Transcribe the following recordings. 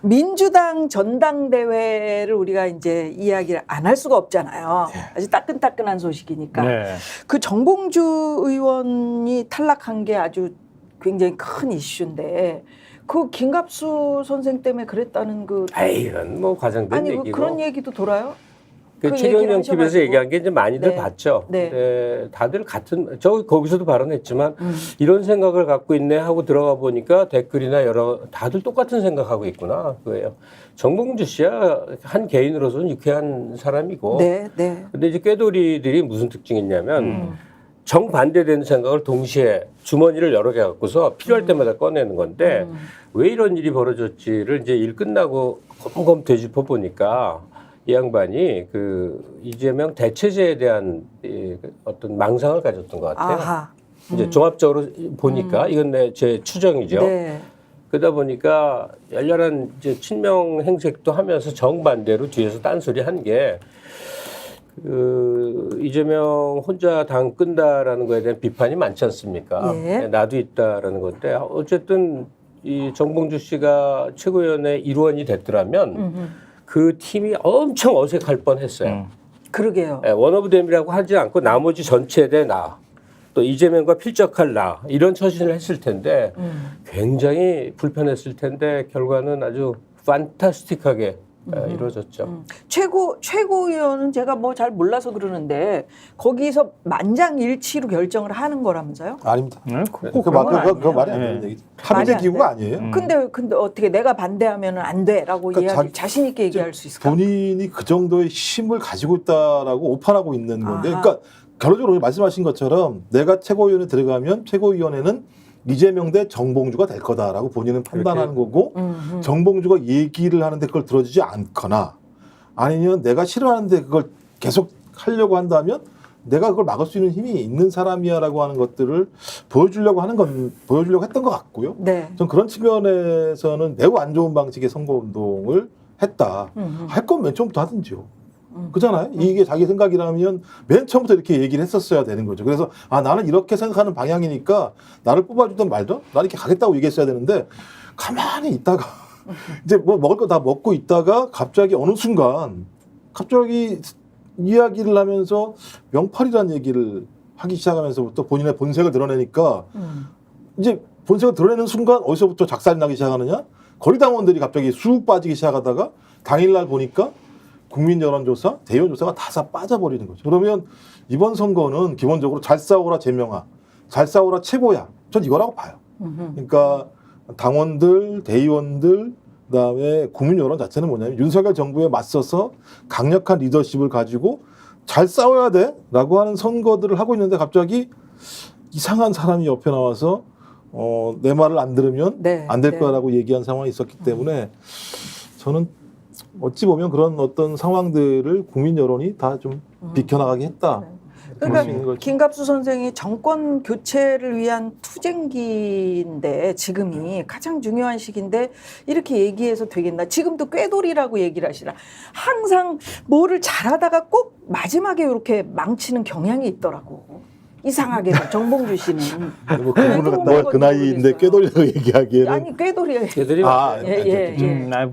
민주당 전당대회를 우리가 이제 이야기를 안 할 수가 없잖아요. 아주 따끈따끈한 소식이니까. 네. 그 정봉주 의원이 탈락한 게 아주 굉장히 큰 이슈인데 그 김갑수 선생 때문에 그랬다는 그 이건 뭐 과장된 아니 얘기고. 그런 얘기도 돌아요? 그 그 최경영 얘기를 TV에서 하셔가지고. 얘기한 게 이제 많이들 네. 봤죠. 네. 네, 다들 같은 거기서도 발언했지만 이런 생각을 갖고 있네 하고 들어가 보니까 댓글이나 다들 똑같은 생각하고 있구나 그거예요. 정봉주 씨야 한 개인으로서는 유쾌한 사람이고. 네, 네. 근데 이제 꾀돌이들이 무슨 특징이 있냐면 정반대되는 생각을 동시에 주머니를 여러 개 갖고서 필요할 때마다 꺼내는 건데 왜 이런 일이 벌어졌지를 이제 일 끝나고 곰곰 되짚어 보니까 이 양반이 그 이재명 대체제에 대한 어떤 망상을 가졌던 것 같아요. 아하. 이제 종합적으로 보니까 이건 제 추정이죠. 네. 그러다 보니까 열렬한 이제 친명 행색도 하면서 정반대로 뒤에서 딴소리 한 게 이재명 혼자 당 끈다라는 거에 대한 비판이 많지 않습니까? 예. 나도 있다라는 건데 어쨌든 이 정봉주 씨가 최고위원회 일원이 됐더라면 그 팀이 엄청 어색할 뻔했어요. 그러게요. 원오브댐이라고 하지 않고 나머지 전체에 대해 또 이재명과 필적할 이런 처신을 했을 텐데 굉장히 불편했을 텐데 결과는 아주 판타스틱하게 이루어졌죠. 최고위원은 제가 뭐 잘 몰라서 그러는데 거기서 만장일치로 결정을 하는 거라면서요? 아닙니다. 네, 그거 말이 안 되는 얘기죠. 합의제 안 기구가 돼? 아니에요. 근데 어떻게 내가 반대하면은 안 돼라고 그러니까 자신 있게 얘기할 수 있을까? 본인이 그 정도의 힘을 가지고 있다라고 오판하고 있는 건데, 아하. 그러니까 결론적으로 말씀하신 것처럼 내가 최고위원회 들어가면 최고위원회는 이재명 대 정봉주가 될 거다라고 본인은 판단하는 거고, 정봉주가 얘기를 하는데 그걸 들어주지 않거나 아니면 내가 싫어하는데 그걸 계속 하려고 한다면 내가 그걸 막을 수 있는 힘이 있는 사람이야라고 하는 것들을 보여주려고 했던 것 같고요. 네. 전 그런 측면에서는 매우 안 좋은 방식의 선거운동을 했다. 할 건 맨 처음부터 하든지요. 그잖아요. 이게 자기 생각이라면 맨 처음부터 이렇게 얘기를 했었어야 되는 거죠. 그래서 나는 이렇게 생각하는 방향이니까 나를 뽑아주든 말든 나는 이렇게 가겠다고 얘기했어야 되는데 가만히 있다가 이제 뭐 먹을 거 다 먹고 있다가 갑자기 어느 순간 갑자기 이야기를 하면서 명팔이라는 얘기를 하기 시작하면서부터 본인의 본색을 드러내니까 이제 본색을 드러내는 순간 어디서부터 작살이 나기 시작하느냐? 거리당원들이 갑자기 쑥 빠지기 시작하다가 당일날 보니까 국민 여론조사, 대의원 조사가 다 빠져버리는 거죠. 그러면 이번 선거는 기본적으로 잘 싸워라 제명아, 잘 싸워라 최고야. 전 이거라고 봐요. 그러니까 당원들, 대의원들, 그다음에 국민 여론 자체는 뭐냐면 윤석열 정부에 맞서서 강력한 리더십을 가지고 잘 싸워야 돼라고 하는 선거들을 하고 있는데 갑자기 이상한 사람이 옆에 나와서 내 말을 안 들으면 안 될 거라고 얘기한 상황이 있었기 때문에 저는 어찌 보면 그런 어떤 상황들을 국민 여론이 다 좀 비켜나가게 했다. 그러니까 김갑수 선생이 정권 교체를 위한 투쟁기인데 지금이 가장 중요한 시기인데 이렇게 얘기해서 되겠나? 지금도 꾀돌이라고 얘기를 하시라. 항상 뭐를 잘하다가 꼭 마지막에 이렇게 망치는 경향이 있더라고. 이상하게 정봉주 씨는 뭐 그분을 갖다가 그 나이인데 꾀돌이라고 얘기하기에는 아니 꾀돌이에요. 걔들이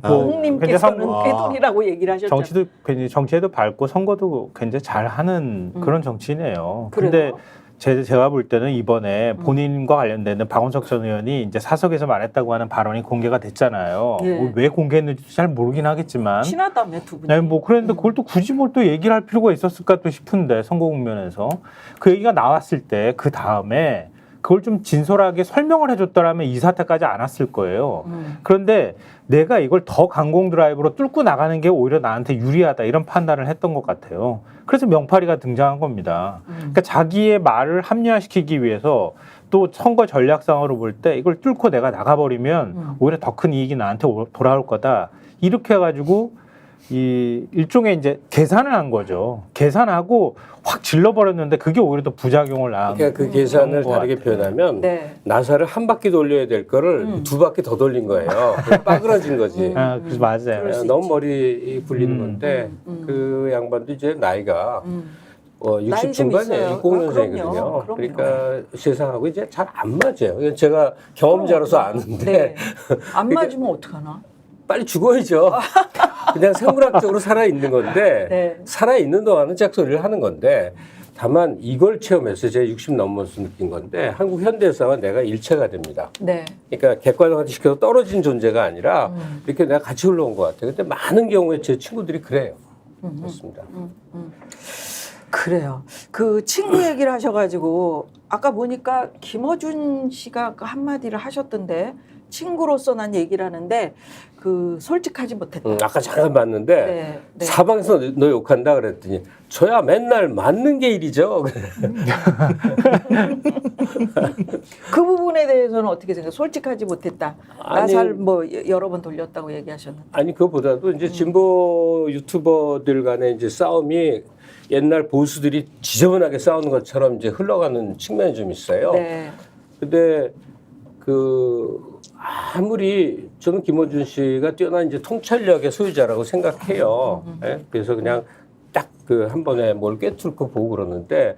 부모님께서는 꾀돌이라고 얘기를 하셨죠. 정치에도 밝고 선거도 굉장히 잘하는 그런 정치인이에요. 근데 그래요? 제가 볼 때는 이번에 본인과 관련되는 박원석 전 의원이 이제 사석에서 말했다고 하는 발언이 공개가 됐잖아요. 예. 왜 공개했는지 잘 모르긴 하겠지만. 친하다며 두 분이. 네, 뭐 그랬는데 그걸 또 굳이 뭘 또 얘기를 할 필요가 있었을까 또 싶은데 선거 국면에서 그 얘기가 나왔을 때 그 다음에 그걸 좀 진솔하게 설명을 해줬더라면 이 사태까지 안 왔을 거예요. 그런데 내가 이걸 더 강공 드라이브로 뚫고 나가는 게 오히려 나한테 유리하다 이런 판단을 했던 것 같아요. 그래서 명팔이가 등장한 겁니다. 그러니까 자기의 말을 합리화시키기 위해서 또 선거 전략상으로 볼 때 이걸 뚫고 내가 나가버리면 오히려 더 큰 이익이 나한테 돌아올 거다. 이렇게 해가지고 이 일종의 이제 계산을 한 거죠. 계산하고 확 질러버렸는데 그게 오히려 더 부작용을 낳은. 그러니까 그 계산을 다르게 표현하면 나사를 한 바퀴 돌려야 될 거를 두 바퀴 더 돌린 거예요. 빠그러진 거지. 그래서 맞아요. 너무 머리 굴리는 건데 그 양반도 이제 나이가 60 중반이에요. 60년생이거든요. 그러니까 세상하고 이제 잘 안 맞아요. 제가 경험자로서 아는데 안 맞으면 어떡하나? 빨리 죽어야죠. 그냥 생물학적으로 살아있는 건데 네. 살아있는 동안은 짝소리를 하는 건데 다만 이걸 체험해서 제가 60 넘어서 느낀 건데 한국 현대사와 내가 일체가 됩니다. 네. 그러니까 객관화를 시켜서 떨어진 존재가 아니라 이렇게 내가 같이 흘러온 것 같아요. 근데 많은 경우에 제 친구들이 그래요. 그렇습니다. 그래요. 그 친구 얘기를 하셔가지고 아까 보니까 김어준 씨가 그 한마디를 하셨던데 친구로서 난 얘기를 하는데 그 솔직하지 못했다. 아까 잠깐 봤는데 네, 네. 사방에서 너 욕한다 그랬더니 저야 맨날 맞는 게 일이죠. 그 부분에 대해서는 어떻게 생각해요? 솔직하지 못했다. 아니, 나살 뭐 여러 번 돌렸다고 얘기하셨는데. 아니 그거보다도 이제 진보 유튜버들 간의 이제 싸움이 옛날 보수들이 지저분하게 싸우는 것처럼 이제 흘러가는 측면이 좀 있어요. 네. 근데 그 아무리 저는 김어준 씨가 뛰어난 이제 통찰력의 소유자라고 생각해요. 예? 그래서 그냥 딱 그 한 번에 뭘 꿰뚫고 보고 그러는데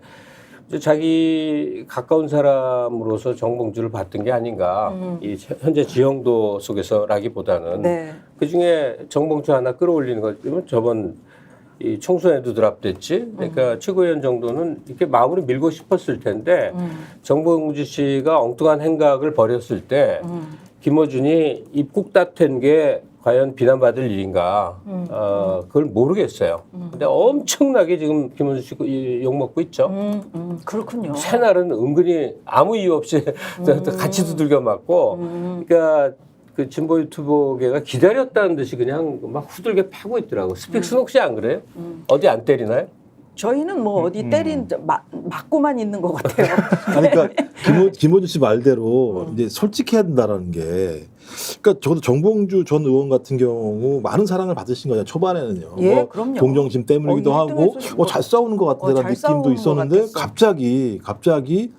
이제 자기 가까운 사람으로서 정봉주를 봤던 게 아닌가. 이 현재 지형도 속에서라기보다는 네. 그 중에 정봉주 하나 끌어올리는 거면 저번 이 총선에도 드랍됐지. 그러니까 최고위원 정도는 이렇게 마음으로 밀고 싶었을 텐데 정봉주 씨가 엉뚱한 행각을 벌였을 때 김어준이 입국 다툰 게 과연 비난받을 일인가? 그걸 모르겠어요. 근데 엄청나게 지금 김어준 씨 욕먹고 있죠. 그렇군요. 새날은 은근히 아무 이유 없이 같이 두들겨 맞고, 그러니까 그 진보 유튜버계가 기다렸다는 듯이 그냥 막 후들겨 패고 있더라고. 스픽스는 혹시 안 그래요? 어디 안 때리나요? 저희는 뭐 어디 맞고만 있는 것 같아요. 아니, 그러니까 김어준 씨 말대로 이제 솔직해야 된다라는 게, 그러니까 저도 정봉주 전 의원 같은 경우 많은 사랑을 받으신 거잖아요. 초반에는요. 예, 뭐 그럼요. 동정심 때문이기도 하고, 잘 싸우는 것 같다는 잘 느낌도 싸우는 것 있었는데 같았어. 갑자기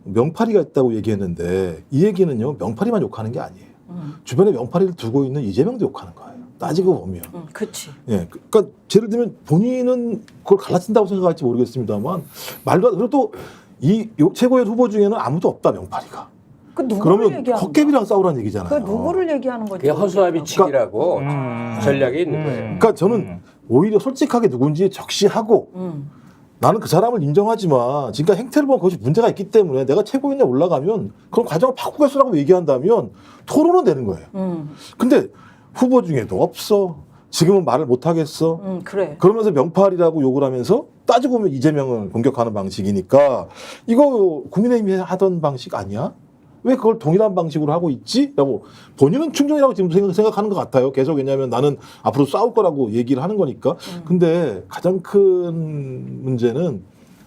명파리가 있다고 얘기했는데 이 얘기는요 명파리만 욕하는 게 아니에요. 주변에 명파리를 두고 있는 이재명도 욕하는 거예요. 따지고 보면. 그렇지. 예, 그러니까 예를 들면 본인은 그걸 갈라친다고 생각할지 모르겠습니다만 말도 안 그리고 또 이 최고위원 후보 중에는 아무도 없다 명파리가. 그 누구를 그러면 얘기하는 헛개비랑 싸우라는 얘기잖아요. 그 누구를 얘기하는 거지? 그게 허수아비 치기라고 전략이 있는 거예요. 그러니까 저는 오히려 솔직하게 누군지 적시하고 나는 그 사람을 인정하지만 지금까지 행태를 보면 그것이 문제가 있기 때문에 내가 최고위원에 올라가면 그런 과정을 바꾸겠어라고 얘기한다면 토론은 되는 거예요. 근데 후보 중에도 없어. 지금은 말을 못 하겠어. 그래. 그러면서 명팔이라고 욕을 하면서 따지고 보면 이재명을 공격하는 방식이니까 이거 국민의힘이 하던 방식 아니야? 왜 그걸 동일한 방식으로 하고 있지? 라고 본인은 충정이라고 지금 생각하는 것 같아요. 계속. 왜냐하면 나는 앞으로 싸울 거라고 얘기를 하는 거니까. 근데 가장 큰 문제는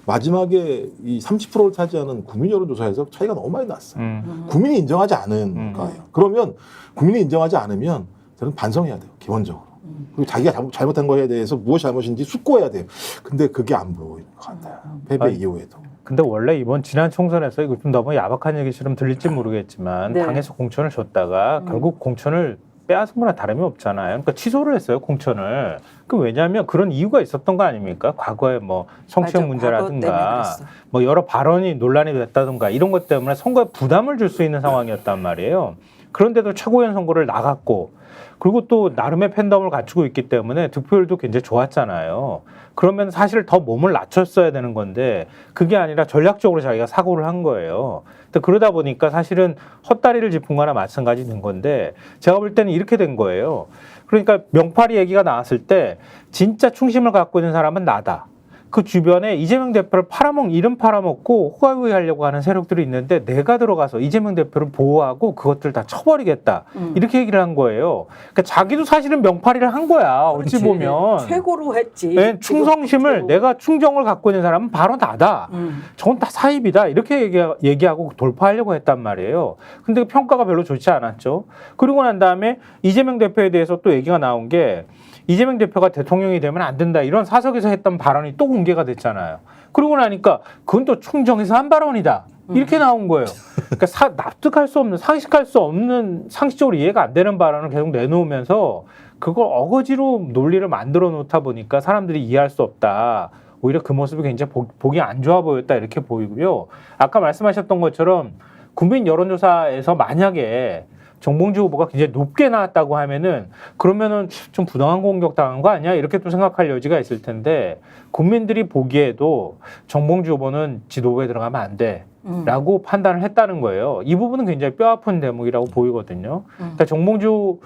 마지막에 이 30%를 차지하는 국민 여론조사에서 차이가 너무 많이 났어요. 국민이 인정하지 않은 거예요. 그러면 국민이 인정하지 않으면 저는 반성해야 돼요. 기본적으로. 그리고 자기가 잘못한 거에 대해서 무엇이 잘못인지 숙고해야 돼요. 근데 그게 안 보이는 것 같아요. 패배 이후에도. 근데 원래 이번 지난 총선에서 이거 좀 너무 야박한 얘기처럼 들릴지 모르겠지만 네. 당에서 공천을 줬다가 결국 공천을 빼앗은 거나 다름이 없잖아요. 그러니까 취소를 했어요, 공천을. 그 왜냐하면 그런 이유가 있었던 거 아닙니까? 과거에 뭐 성추행 맞아, 문제라든가 과거 때문에 그랬어. 뭐 여러 발언이 논란이 됐다든가 이런 것 때문에 선거에 부담을 줄 수 있는 상황이었단 말이에요. 그런데도 최고위원 선거를 나갔고 그리고 또 나름의 팬덤을 갖추고 있기 때문에 득표율도 굉장히 좋았잖아요. 그러면 사실 더 몸을 낮췄어야 되는 건데 그게 아니라 전략적으로 자기가 사고를 한 거예요. 그러다 보니까 사실은 헛다리를 짚은 거나 마찬가지인 건데 제가 볼 때는 이렇게 된 거예요. 그러니까 명파리 얘기가 나왔을 때 진짜 충심을 갖고 있는 사람은 나다. 그 주변에 이재명 대표를 이름 팔아먹고 호가호위 하려고 하는 세력들이 있는데 내가 들어가서 이재명 대표를 보호하고 그것들 다 쳐버리겠다. 이렇게 얘기를 한 거예요. 그러니까 자기도 사실은 명파리를 한 거야. 어찌 보면. 최고로 했지. 네, 충성심을 최고. 내가 충정을 갖고 있는 사람은 바로 나다. 저건 다 사입이다. 이렇게 얘기하고 돌파하려고 했단 말이에요. 근데 그 평가가 별로 좋지 않았죠. 그리고 난 다음에 이재명 대표에 대해서 또 얘기가 나온 게 이재명 대표가 대통령이 되면 안 된다. 이런 사석에서 했던 발언이 또 공개가 됐잖아요. 그러고 나니까 그건 또 충정에서 한 발언이다. 이렇게 나온 거예요. 그러니까 납득할 수 없는, 상식할 수 없는, 상식적으로 이해가 안 되는 발언을 계속 내놓으면서 그걸 어거지로 논리를 만들어 놓다 보니까 사람들이 이해할 수 없다. 오히려 그 모습이 굉장히 보기 안 좋아 보였다. 이렇게 보이고요. 아까 말씀하셨던 것처럼 국민 여론조사에서 만약에 정봉주 후보가 굉장히 높게 나왔다고 하면은 그러면은 좀 부당한 공격 당한 거 아니야? 이렇게 또 생각할 여지가 있을 텐데 국민들이 보기에도 정봉주 후보는 지도부에 들어가면 안 돼. 라고 판단을 했다는 거예요. 이 부분은 굉장히 뼈아픈 대목이라고 보이거든요. 그러니까 정봉주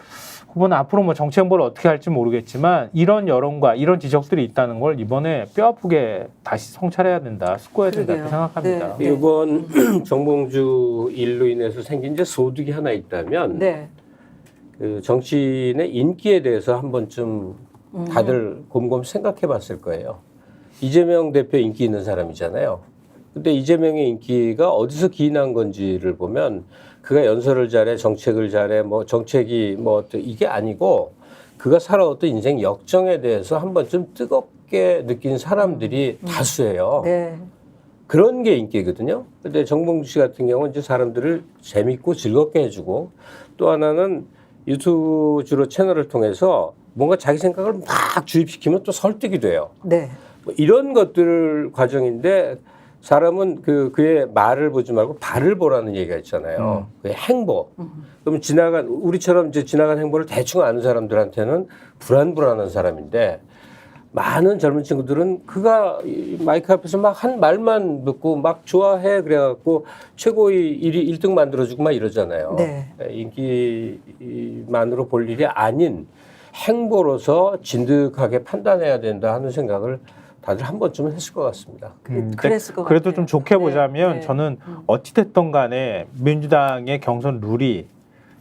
후보는 앞으로 뭐 정치 행보를 어떻게 할지 모르겠지만 이런 여론과 이런 지적들이 있다는 걸 이번에 뼈아프게 다시 성찰해야 된다, 숙고해야 된다 이렇게 생각합니다. 네. 이번 정봉주 일로 인해서 생긴 이제 소득이 하나 있다면 네. 그 정치인의 인기에 대해서 한 번쯤 다들 곰곰 생각해 봤을 거예요. 이재명 대표 인기 있는 사람이잖아요. 근데 이재명의 인기가 어디서 기인한 건지를 보면 그가 연설을 잘해, 정책을 잘해, 뭐 정책이 뭐 이게 아니고 그가 살아왔던 인생 역정에 대해서 한 번쯤 뜨겁게 느낀 사람들이 다수예요. 네. 그런 게 인기거든요. 근데 정봉주 씨 같은 경우는 이제 사람들을 재밌고 즐겁게 해주고 또 하나는 유튜브 주로 채널을 통해서 뭔가 자기 생각을 막 주입시키면 또 설득이 돼요. 네. 뭐 이런 것들 과정인데 사람은 그의 말을 보지 말고 발을 보라는 얘기가 있잖아요. 그의 행보. 그럼 우리처럼 이제 지나간 행보를 대충 아는 사람들한테는 불안불안한 사람인데 많은 젊은 친구들은 그가 마이크 앞에서 막 한 말만 듣고 막 좋아해 그래갖고 최고의 1등 만들어주고 막 이러잖아요. 네. 인기만으로 볼 일이 아닌 행보로서 진득하게 판단해야 된다 하는 생각을 다들 한 번쯤은 했을 것 같습니다. 그랬을 것 그래도 같아요. 좀 좋게 보자면 네. 저는 어찌됐든 간에 민주당의 경선 룰이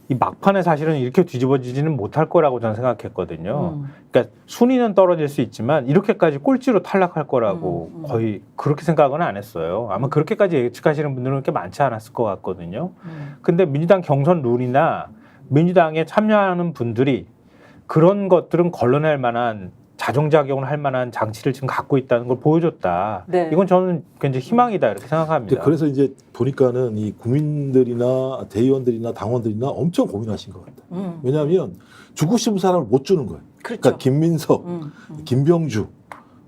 이 막판에 사실은 이렇게 뒤집어지지는 못할 거라고 저는 생각했거든요. 그러니까 순위는 떨어질 수 있지만 이렇게까지 꼴찌로 탈락할 거라고 거의 그렇게 생각은 안 했어요. 아마 그렇게까지 예측하시는 분들은 그렇게 많지 않았을 것 같거든요. 근데 민주당 경선 룰이나 민주당에 참여하는 분들이 그런 것들은 걸러낼 만한 자정작용을 할 만한 장치를 지금 갖고 있다는 걸 보여줬다. 네. 이건 저는 굉장히 희망이다 이렇게 생각합니다. 그래서 이제 보니까는 이 국민들이나 대의원들이나 당원들이나 엄청 고민하신 것 같아요. 왜냐하면 주고 싶은 사람을 못 주는 거예요. 그렇죠. 그러니까 김민석, 김병주,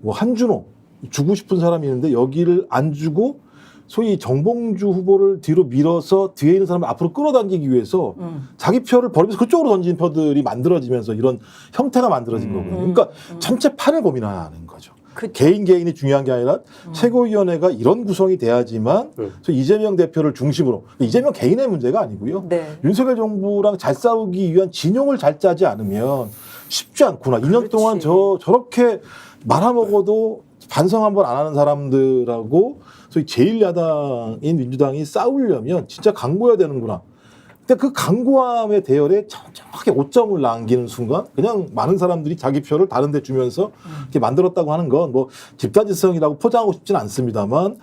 뭐 한준호 주고 싶은 사람이 있는데 여기를 안 주고 소위 정봉주 후보를 뒤로 밀어서 뒤에 있는 사람을 앞으로 끌어당기기 위해서 자기 표를 버리면서 그쪽으로 던진 표들이 만들어지면서 이런 형태가 만들어진 거거든요. 그러니까 전체 판을 고민하는 거죠. 그쵸. 개인이 중요한 게 아니라 최고위원회가 이런 구성이 돼야지만 이재명 대표를 중심으로 이재명 개인의 문제가 아니고요. 네. 윤석열 정부랑 잘 싸우기 위한 진영을 잘 짜지 않으면 쉽지 않구나. 2년 동안 저렇게 말아먹어도 반성 한번 안 하는 사람들하고 소위 제1야당인 민주당이 싸우려면 진짜 강고해야 되는구나. 근데 그 강고함의 대열에 정확하게 오점을 남기는 순간 그냥 많은 사람들이 자기 표를 다른 데 주면서 이렇게 만들었다고 하는 건 뭐 집단지성이라고 포장하고 싶지는 않습니다만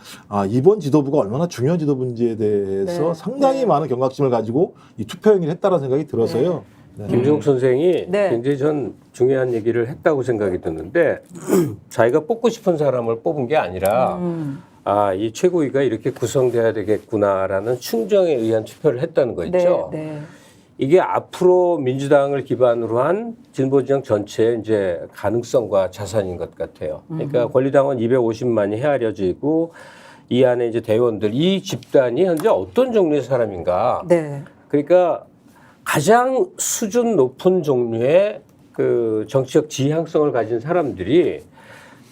이번 지도부가 얼마나 중요한 지도부인지에 대해서 네. 상당히 네. 많은 경각심을 가지고 이 투표 행위를 했다는 생각이 들어서요. 네. 김종욱 선생이 네. 굉장히 전 중요한 얘기를 했다고 생각이 드는데 자기가 뽑고 싶은 사람을 뽑은 게 아니라 이 최고위가 이렇게 구성돼야 되겠구나라는 충정에 의한 투표를 했다는 거 있죠. 네. 네. 이게 앞으로 민주당을 기반으로 한 진보진영 전체의 이제 가능성과 자산인 것 같아요. 그러니까 권리당원 250만이 헤아려지고 이 안에 이제 대의원들 이 집단이 현재 어떤 종류의 사람인가. 네. 그러니까 가장 수준 높은 종류의 그 정치적 지향성을 가진 사람들이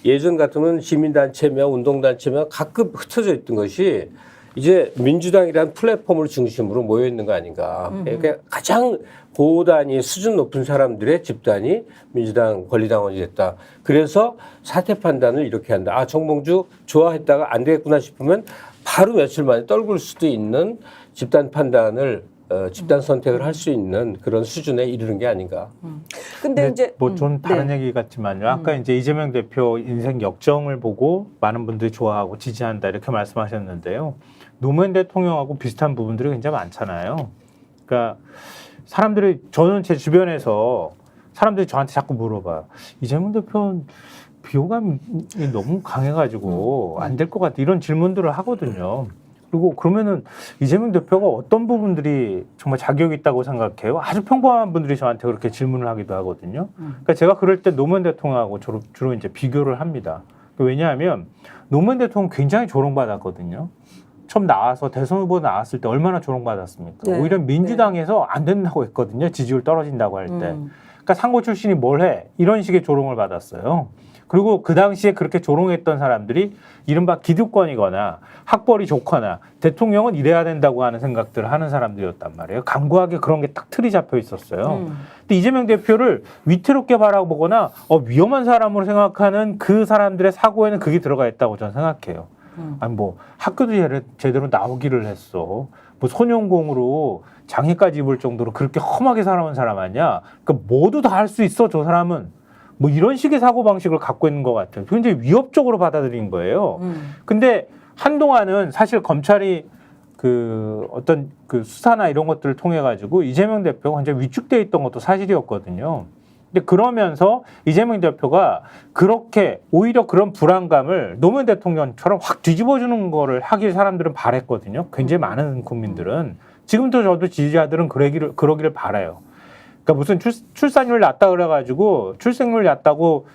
예전 같으면 시민단체며 운동단체며 가끔 흩어져 있던 것이 이제 민주당이라는 플랫폼을 중심으로 모여 있는 거 아닌가. 그러니까 가장 고단위 수준 높은 사람들의 집단이 민주당 권리당원이 됐다. 그래서 사퇴 판단을 이렇게 한다. 정봉주 좋아했다가 안 되겠구나 싶으면 바로 며칠 만에 떨굴 수도 있는 집단 판단을 집단 선택을 할 수 있는 그런 수준에 이르는 게 아닌가. 근데 이제 뭐 좀 다른 네. 얘기 같지만요. 아까 이제 이재명 대표 인생 역정을 보고 많은 분들이 좋아하고 지지한다 이렇게 말씀하셨는데요. 노무현 대통령하고 비슷한 부분들이 굉장히 많잖아요. 그러니까 저는 제 주변에서 사람들이 저한테 자꾸 물어봐요. 이재명 대표는 비호감이 너무 강해가지고 안 될 것 같아 이런 질문들을 하거든요. 그리고 그러면은 이재명 대표가 어떤 부분들이 정말 자격이 있다고 생각해요? 아주 평범한 분들이 저한테 그렇게 질문을 하기도 하거든요. 그러니까 제가 그럴 때 노무현 대통령하고 주로 이제 비교를 합니다. 왜냐하면 노무현 대통령 굉장히 조롱받았거든요. 처음 나와서 대선 후보 나왔을 때 얼마나 조롱받았습니까? 네. 오히려 민주당에서 안 된다고 했거든요. 지지율 떨어진다고 할 때. 그러니까 상고 출신이 뭘 해? 이런 식의 조롱을 받았어요. 그리고 그 당시에 그렇게 조롱했던 사람들이 이른바 기득권이거나 학벌이 좋거나 대통령은 이래야 된다고 하는 생각들을 하는 사람들이었단 말이에요. 강구하게 그런 게 딱 틀이 잡혀 있었어요. 근데 이재명 대표를 위태롭게 바라보거나 위험한 사람으로 생각하는 그 사람들의 사고에는 그게 들어가 있다고 저는 생각해요. 아니 뭐 학교도 제대로 나오기를 했어. 뭐 소년공으로 장애까지 입을 정도로 그렇게 험하게 살아온 사람 아니야. 그러니까 모두 다 할 수 있어 저 사람은. 뭐 이런 식의 사고방식을 갖고 있는 것 같아요. 굉장히 위협적으로 받아들인 거예요. 근데 한동안은 사실 검찰이 그 어떤 그 수사나 이런 것들을 통해 가지고 이재명 대표가 완전 위축돼 있던 것도 사실이었거든요. 근데 그러면서 이재명 대표가 그렇게 오히려 그런 불안감을 노무현 대통령처럼 확 뒤집어주는 거를 하길 사람들은 바랬거든요. 굉장히 많은 국민들은. 지금도 저도 지지자들은 그러기를 바라요. 그러니까 무슨 출산율 낮다 그래가지고 출생률 낮다고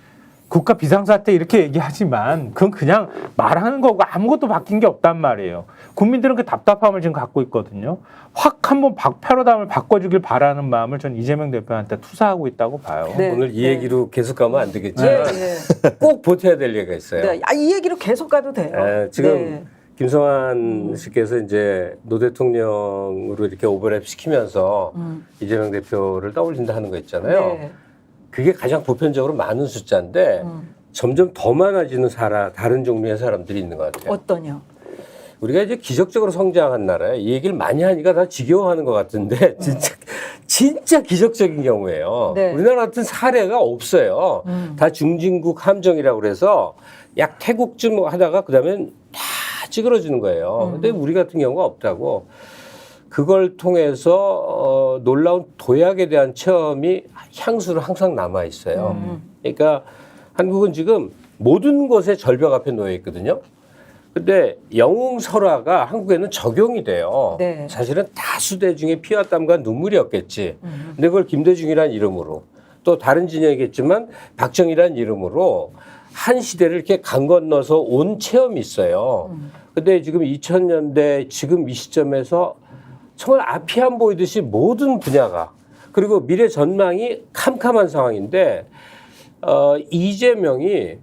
국가 비상사태 이렇게 얘기하지만 그건 그냥 말하는 거고 아무것도 바뀐 게 없단 말이에요. 국민들은 그 답답함을 지금 갖고 있거든요. 확 한번 패러다임을 바꿔주길 바라는 마음을 전 이재명 대표한테 투사하고 있다고 봐요. 네. 오늘 이 얘기로 계속 가면 안 되겠지만 네. 꼭 보태야 될 얘기가 있어요. 네. 이 얘기로 계속 가도 돼요. 지금 네. 김성환 씨께서 이제 노 대통령으로 이렇게 오버랩 시키면서 이재명 대표를 떠올린다 하는 거 있잖아요. 네. 그게 가장 보편적으로 많은 숫자인데 점점 더 많아지는 다른 종류의 사람들이 있는 것 같아요. 어떠냐? 우리가 이제 기적적으로 성장한 나라에 이 얘기를 많이 하니까 다 지겨워하는 것 같은데 진짜 기적적인 경우예요. 네. 우리나라 같은 사례가 없어요. 다 중진국 함정이라고 그래서 약 태국쯤 하다가 그다음엔 다 찌그러지는 거예요. 근데 우리 같은 경우가 없다고. 그걸 통해서 놀라운 도약에 대한 체험이 향수로 항상 남아 있어요. 그러니까 한국은 지금 모든 것에 절벽 앞에 놓여 있거든요. 근데 영웅설화가 한국에는 적용이 돼요. 네. 사실은 다수 대중의 피와 땀과 눈물이었겠지. 근데 그걸 김대중이라는 이름으로 또 다른 진영이겠지만 박정희라는 이름으로 한 시대를 이렇게 강 건너서 온 체험이 있어요. 근데 지금 2000년대 지금 이 시점에서 정말 앞이 안 보이듯이 모든 분야가 그리고 미래 전망이 캄캄한 상황인데 이재명이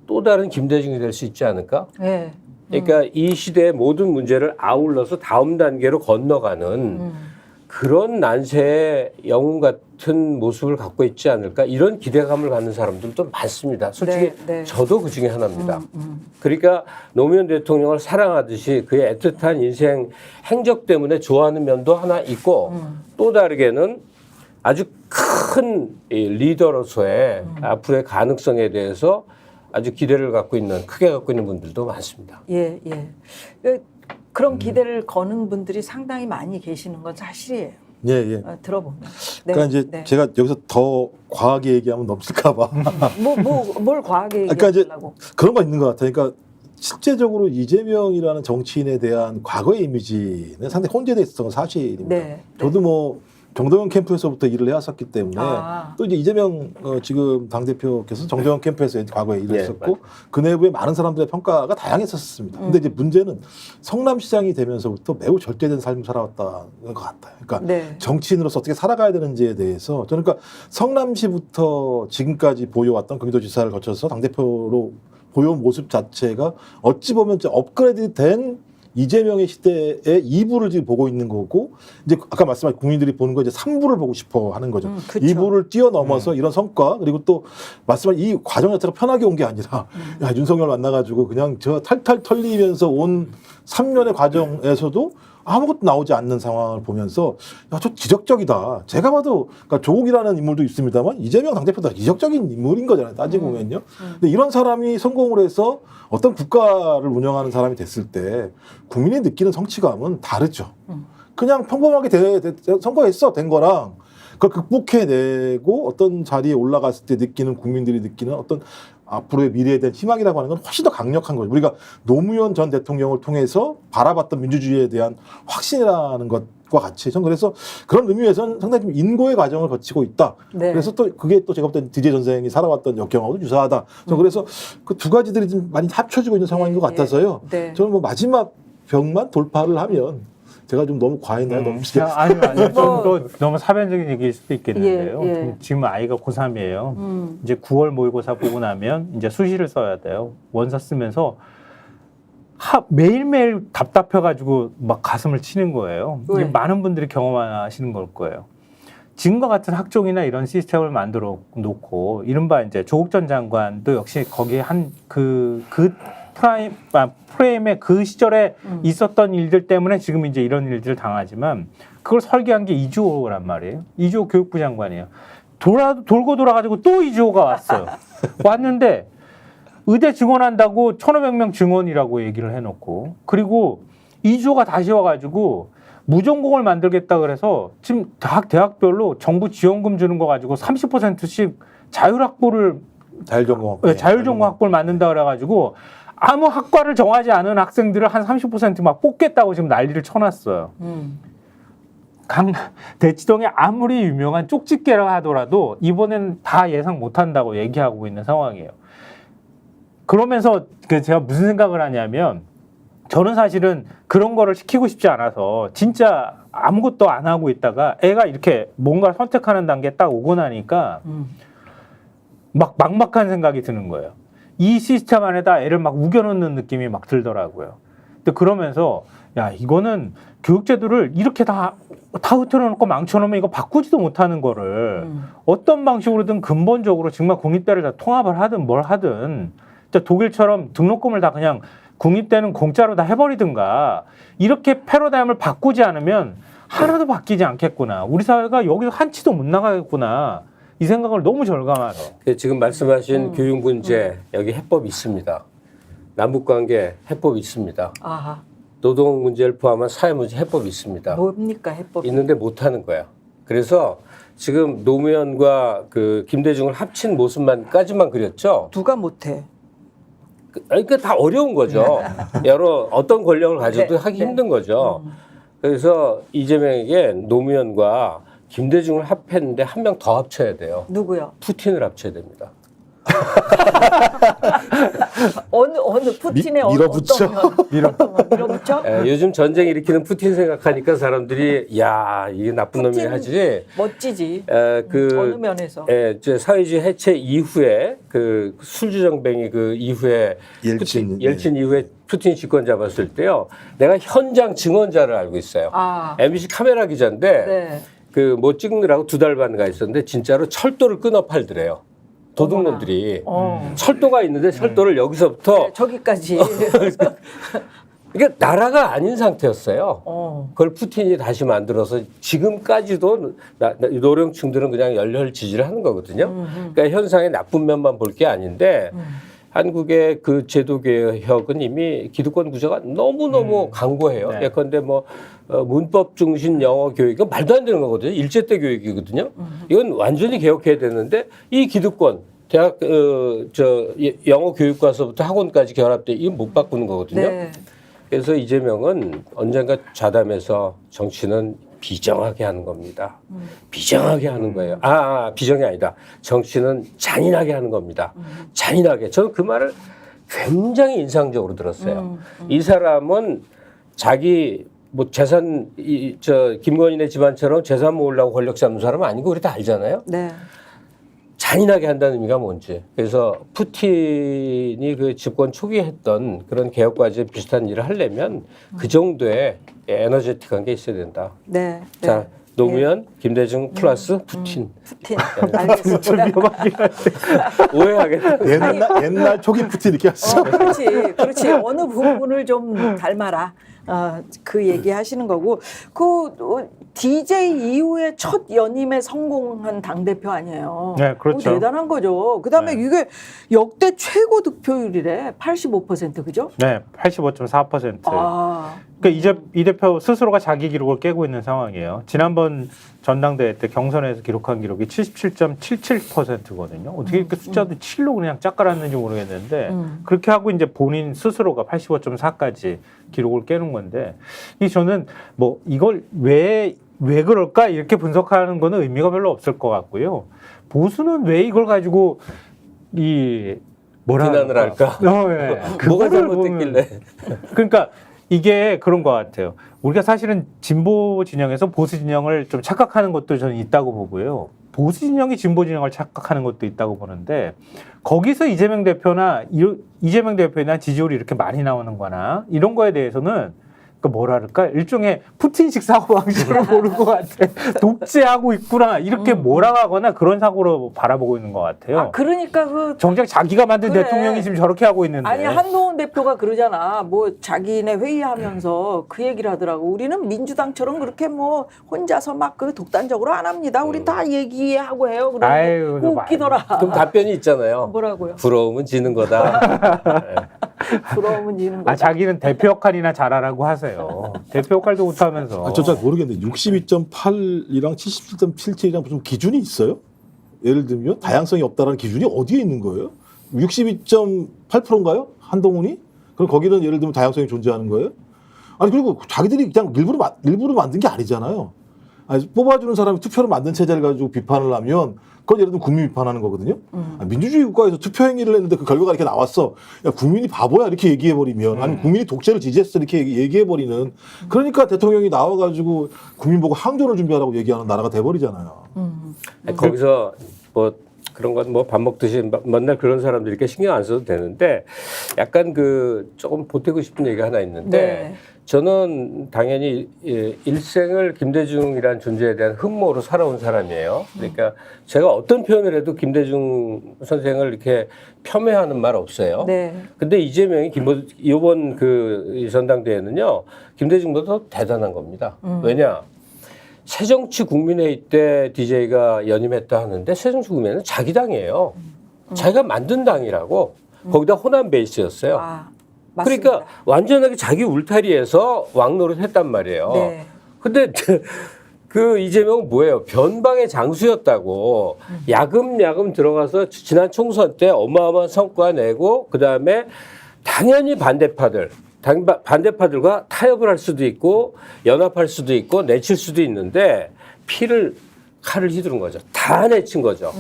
또 다른 김대중이 될 수 있지 않을까? 네. 그러니까 이 시대의 모든 문제를 아울러서 다음 단계로 건너가는 그런 난세의 영웅 같은 모습을 갖고 있지 않을까? 이런 기대감을 갖는 사람들도 많습니다. 솔직히 네. 저도 그 중에 하나입니다. 그러니까 노무현 대통령을 사랑하듯이 그의 애틋한 인생 행적 때문에 좋아하는 면도 하나 있고 또 다르게는 아주 큰 리더로서의 앞으로의 가능성에 대해서 아주 기대를 크게 갖고 있는 분들도 많습니다. 예. 그런 기대를 거는 분들이 상당히 많이 계시는 건 사실이에요. 예. 들어보면. 네. 그러니까 이제 제가 여기서 더 과하게 얘기하면 넘칠까봐. 뭘 과하게 그러니까 이제 얘기하려고. 그런 거 있는 것 같아요. 그러니까 실제적으로 이재명이라는 정치인에 대한 과거의 이미지는 상당히 혼재되어 있었던 건 사실입니다. 네. 저도 뭐 정동영 캠프에서부터 일을 해왔었기 때문에 또 이제 이재명 지금 당대표께서 정동영 캠프에서 과거에 일을 했었고 그 내부에 많은 사람들의 평가가 다양했었습니다. 근데 이제 문제는 성남시장이 되면서부터 매우 절제된 삶을 살아왔다는 것 같아요. 그러니까 정치인으로서 어떻게 살아가야 되는지에 대해서 저는 그러니까 성남시부터 지금까지 보여왔던 경기도지사를 거쳐서 당대표로 보여온 모습 자체가 어찌 보면 이제 업그레이드 된 이재명의 시대의 2부를 지금 보고 있는 거고 이제 아까 말씀하신 국민들이 보는 거 이제 3부를 보고 싶어 하는 거죠. 2부를 뛰어넘어서 이런 성과 그리고 또 말씀하신 이 과정 자체가 편하게 온 게 아니라 야, 윤석열 만나가지고 그냥 저 탈탈 털리면서 온 3년의 과정에서도 아무것도 나오지 않는 상황을 보면서 야, 저 기적적이다. 제가 봐도 그러니까 조국이라는 인물도 있습니다만 이재명 당대표도 기적적인 인물인 거잖아요. 따지고 보면요. 근데 이런 사람이 성공을 해서 어떤 국가를 운영하는 사람이 됐을 때 국민이 느끼는 성취감은 다르죠. 그냥 평범하게 선거했어 된 거랑 그걸 극복해내고 어떤 자리에 올라갔을 때 느끼는 국민들이 느끼는 어떤 앞으로의 미래에 대한 희망이라고 하는 건 훨씬 더 강력한 거죠. 우리가 노무현 전 대통령을 통해서 바라봤던 민주주의에 대한 확신이라는 것과 같이 전 그래서 그런 의미에서는 상당히 좀 인고의 과정을 거치고 있다. 그래서 또 그게 또 제가 볼 때 DJ 전생이 살아왔던 역경하고도 유사하다. 전 그래서 그 두 가지들이 좀 많이 합쳐지고 있는 상황인 것 같아서요. 저는 뭐 마지막 벽만 돌파를 하면 제가 좀 너무 과했나요? 너무 아니요. 뭐- 좀 너무 사변적인 얘기일 수도 있겠는데요. 예, 예. 지금 아이가 고3이에요. 이제 9월 모의고사 보고 나면 이제 수시를 써야 돼요. 원서 쓰면서 매일매일 답답해가지고 막 가슴을 치는 거예요. 왜? 이게 많은 분들이 경험하시는 걸 거예요. 지금과 같은 학종이나 이런 시스템을 만들어 놓고 이른바 이제 조국 전 장관도 역시 거기에 프레임의 그 시절에 있었던 일들 때문에 지금 이제 이런 일들을 당하지만 그걸 설계한 게 이주호란 말이에요. 이주호 교육부 장관이에요. 돌고 돌아가지고 또 이주호가 왔어요. 왔는데 의대 증원한다고 1,500명 증원이라고 얘기를 해놓고 그리고 이주호가 다시 와가지고 무전공을 만들겠다 그래서 지금 대학별로 정부 지원금 주는 거 가지고 30%씩 자율학부를 자율전공 학부를 만든다 그래가지고 아무 학과를 정하지 않은 학생들을 한 30% 막 뽑겠다고 지금 난리를 쳐놨어요. 대치동에 아무리 유명한 쪽집게라 하더라도 이번엔 다 예상 못한다고 얘기하고 있는 상황이에요. 그러면서 제가 무슨 생각을 하냐면 저는 사실은 그런 거를 시키고 싶지 않아서 진짜 아무것도 안 하고 있다가 애가 이렇게 뭔가 선택하는 단계에 딱 오고 나니까 막 막막한 생각이 드는 거예요. 이 시스템 안에다 애를 막 우겨넣는 느낌이 막 들더라고요. 근데 그러면서 야 이거는 교육제도를 이렇게 다 흐트러놓고 망쳐놓으면 이거 바꾸지도 못하는 거를 어떤 방식으로든 근본적으로 정말 국립대를 다 통합을 하든 뭘 하든 독일처럼 등록금을 다 그냥 국립대는 공짜로 다 해버리든가 이렇게 패러다임을 바꾸지 않으면 하나도 바뀌지 않겠구나. 우리 사회가 여기서 한치도 못 나가겠구나. 이 생각을 너무 절감하죠. 지금 말씀하신 교육 문제 여기 해법이 있습니다. 남북관계 해법이 있습니다. 아하. 노동 문제를 포함한 사회 문제 해법이 있습니다. 뭡니까 해법? 있는데 못하는 거야. 그래서 지금 노무현과 김대중을 합친 모습만까지만 그렸죠. 누가 못해? 그러니까 다 어려운 거죠. 여러 어떤 권력을 가져도 네, 하기 네. 힘든 거죠. 그래서 이재명에게 노무현과 김대중을 합했는데 한 명 더 합쳐야 돼요. 누구요? 푸틴을 합쳐야 됩니다. 어느 푸틴의 밀어붙여. 어떤 면? 밀어붙여? 요즘 전쟁 일으키는 푸틴 생각하니까 사람들이 야 이게 나쁜 놈이 푸틴 하지. 멋지지. 그 어느 면에서? 이제 사회주의 해체 이후에 그 술주정뱅이 그 이후에 옐친 이후에 푸틴 집권 잡았을 때요. 내가 현장 증언자를 알고 있어요. 아. MBC 카메라 기자인데 네. 그 뭐 찍느라고 2달 반 가 있었는데 진짜로 철도를 끊어 팔더래요. 도둑놈들이 철도가 있는데 철도를 여기서부터 네, 저기까지. 그러니까 나라가 아닌 상태였어요. 어. 그걸 푸틴이 다시 만들어서 지금까지도 노령층들은 그냥 열혈 지지를 하는 거거든요. 그러니까 현상의 나쁜 면만 볼 게 아닌데 한국의 그 제도 개혁은 이미 기득권 구조가 너무너무 강고해요. 네. 예컨대 뭐 문법 중심 영어 교육 이건 말도 안 되는 거거든요. 일제때 교육이거든요. 이건 완전히 개혁해야 되는데 이 기득권 대학 영어 교육과서부터 학원까지 결합돼 이건 못 바꾸는 거거든요. 네. 그래서 이재명은 언젠가 좌담해서 정치는 비정하게 하는 겁니다. 비정하게 하는 거예요. 비정이 아니다. 정치는 잔인하게 하는 겁니다. 잔인하게. 저는 그 말을 굉장히 인상적으로 들었어요. 이 사람은 자기 뭐 재산 김건희네 집안처럼 재산 모으려고 권력 잡는 사람은 아니고 우리 다 알잖아요. 네. 잔인하게 한다는 의미가 뭔지. 그래서 푸틴이 그 집권 초기에 했던 그런 개혁과제 비슷한 일을 하려면 그 정도의 에너제틱한 게 있어야 된다. 네. 자, 노무현, 김대중 플러스 푸틴. 푸틴. 알겠습니다. 오해하겠다. 옛날 초기 푸틴 이렇게 하시죠. 그렇지. 어느 부분을 좀 닮아라. 그 얘기 하시는 거고. DJ 이후에 첫 연임에 성공한 당대표 아니에요. 네, 그렇죠. 대단한 거죠. 그 다음에 네. 이게 역대 최고 득표율이래. 85% 그죠? 네, 85.4%. 그러니까 이 대표 스스로가 자기 기록을 깨고 있는 상황이에요. 지난번 전당대회 때 경선에서 기록한 기록이 77.77%거든요. 어떻게 이렇게 숫자도 7로 그냥 짝 깔았는지 모르겠는데 그렇게 하고 이제 본인 스스로가 85.4까지 기록을 깨는 건데 저는 뭐 이걸 왜 그럴까 이렇게 분석하는 거는 의미가 별로 없을 것 같고요. 보수는 왜 이걸 가지고 비난을 할까? 네. 뭐가 잘못됐길래? 그러니까 이게 그런 것 같아요. 우리가 사실은 진보 진영에서 보수 진영을 좀 착각하는 것도 저는 있다고 보고요. 보수 진영이 진보 진영을 착각하는 것도 있다고 보는데 거기서 이재명 대표나 지지율이 이렇게 많이 나오는 거나 이런 거에 대해서는 그 뭐랄까 일종의 푸틴식 사고 방식으로 보는 것 같아. 독재하고 있구나 이렇게 몰아가거나 그런 사고로 바라보고 있는 것 같아요. 아, 그러니까 그 정작 자기가 만든 그래. 대통령이 지금 저렇게 하고 있는데. 아니 한동훈 대표가 그러잖아. 뭐 자기네 회의하면서 그 얘기를 하더라고. 우리는 민주당처럼 그렇게 뭐 혼자서 막 그 독단적으로 안 합니다. 우리 다 얘기하고 해요. 아유, 그러고 웃기더라. 그럼 답변이 있잖아요. 뭐라고요? 부러우면 지는 거다. 부러우면 지는 거다. 아 자기는 대표 역할이나 잘하라고 하세요. 대표 역할도 못하면서. 아, 저 잘 모르겠는데 62.8이랑 77.77이랑 무슨 기준이 있어요? 예를 들면 다양성이 없다라는 기준이 어디에 있는 거예요? 62.8%인가요? 한동훈이? 그럼 거기는 예를 들면 다양성이 존재하는 거예요? 아니 그리고 자기들이 그냥 일부러 만든 게 아니잖아요. 아니, 뽑아주는 사람이 투표를 만든 체제를 가지고 비판을 하면 그건 예를 들면 국민 비판하는 거거든요. 민주주의 국가에서 투표 행위를 했는데 그 결과가 이렇게 나왔어. 야, 국민이 바보야 이렇게 얘기해버리면 아니 국민이 독재를 지지했어 이렇게 얘기해버리는 그러니까 대통령이 나와가지고 국민 보고 항전을 준비하라고 얘기하는 나라가 돼버리잖아요. 거기서 뭐 그런 건 뭐 밥 먹듯이 맨날 그런 사람들 이렇게 신경 안 써도 되는데 약간 그 조금 보태고 싶은 얘기가 하나 있는데 네. 저는 당연히 일생을 김대중이라는 존재에 대한 흠모로 살아온 사람이에요. 그러니까 제가 어떤 표현을 해도 김대중 선생을 이렇게 폄훼하는 말 없어요. 네. 근데 이재명이 이번 그 전당대회는요 김대중보다 더 대단한 겁니다. 왜냐? 새정치국민회의 때 DJ가 연임했다 하는데 새정치국민회는 자기 당이에요. 자기가 만든 당이라고 거기다 호남 베이스였어요. 아, 맞습니다. 그러니까 완전하게 자기 울타리에서 왕노릇 했단 말이에요. 네. 근데 그 이재명은 뭐예요? 변방의 장수였다고 야금야금 들어가서 지난 총선 때 어마어마한 성과 내고 그다음에 당연히 반대파들과 타협을 할 수도 있고 연합할 수도 있고 내칠 수도 있는데 칼을 휘두른 거죠. 다 내친 거죠.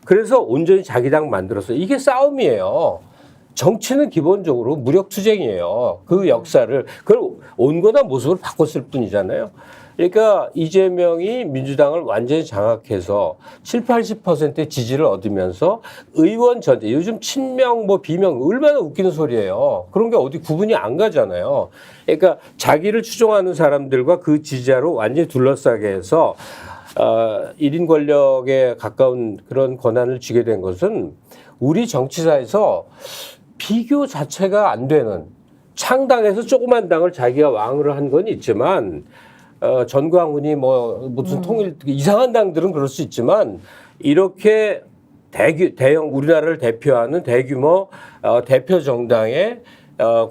그래서 온전히 자기 당 만들었어요. 이게 싸움이에요. 정치는 기본적으로 무력투쟁이에요. 그 역사를 그걸 온거나 모습을 바꿨을 뿐이잖아요. 그러니까 이재명이 민주당을 완전히 장악해서 70~80%의 지지를 얻으면서 의원 전체 요즘 친명 뭐 비명 얼마나 웃기는 소리예요. 그런 게 어디 구분이 안 가잖아요. 그러니까 자기를 추종하는 사람들과 그 지지자로 완전히 둘러싸게 해서 1인 권력에 가까운 그런 권한을 쥐게 된 것은 우리 정치사에서 비교 자체가 안 되는 창당에서 조그만 당을 자기가 왕으로 한 건 있지만 전광훈이 뭐 무슨 통일 이상한 당들은 그럴 수 있지만 이렇게 대형 우리나라를 대표하는 대규모 대표 정당의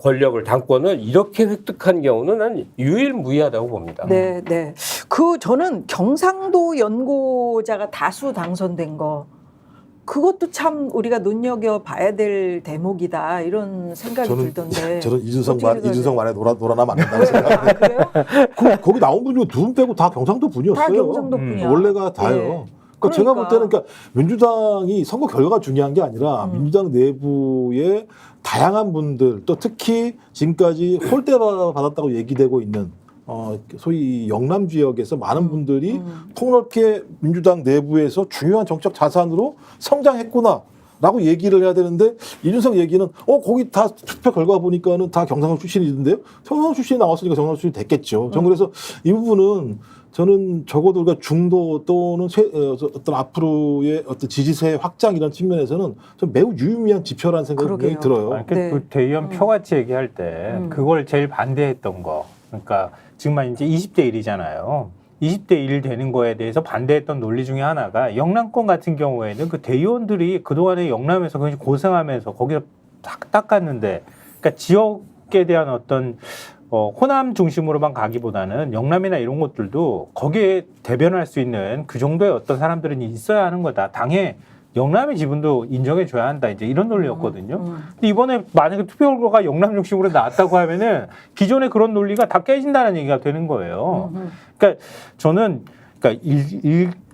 권력을 당권을 이렇게 획득한 경우는 난 유일무이하다고 봅니다. 네, 네. 저는 경상도 연고자가 다수 당선된 거 그것도 참 우리가 눈여겨 봐야 될 대목이다 이런 생각이 들던데. 저는 이준석 어떻게 말에 놀아나면 안 된다고 생각해요. 아, 그래요? 거기 나온 분 중에 두 분 빼고 다 경상도 분이었어요. 다 경상도 분이야. 원래가 다요. 네. 그러니까 제가 볼 때는 그러니까. 민주당이 선거 결과가 중요한 게 아니라 민주당 내부의 다양한 분들 또 특히 지금까지 홀대받았다고 얘기되고 있는 소위 영남 지역에서 많은 분들이 폭넓게 민주당 내부에서 중요한 정책 자산으로 성장했구나라고 얘기를 해야 되는데 이준석 얘기는 거기 다 투표 결과 보니까는 다 경상도 출신이던데요. 경상도 출신이 나왔으니까 경상도 출신이 됐겠죠. 저는 그래서 이 부분은 저는 적어도 우리가 중도 또는 어떤 앞으로의 어떤 지지세 확장 이런 측면에서는 좀 매우 유의미한 지표라는 생각이 그러게요. 들어요. 네. 그 대의원 표같이 얘기할 때 그걸 제일 반대했던 거. 그러니까 지금 이제 20대 1이잖아요. 20대 1 되는 거에 대해서 반대했던 논리 중에 하나가 영남권 같은 경우에는 그 대의원들이 그동안에 영남에서 굉장히 고생하면서 거기서 딱 닦았는데 그러니까 지역에 대한 어떤 호남 중심으로만 가기보다는 영남이나 이런 곳들도 거기에 대변할 수 있는 그 정도의 어떤 사람들은 있어야 하는 거다. 당에 영남의 지분도 인정해줘야 한다. 이제 이런 논리였거든요. 근데 이번에 만약에 투표 결과가 영남 중심으로 나왔다고 하면은 기존의 그런 논리가 다 깨진다는 얘기가 되는 거예요. 그러니까 저는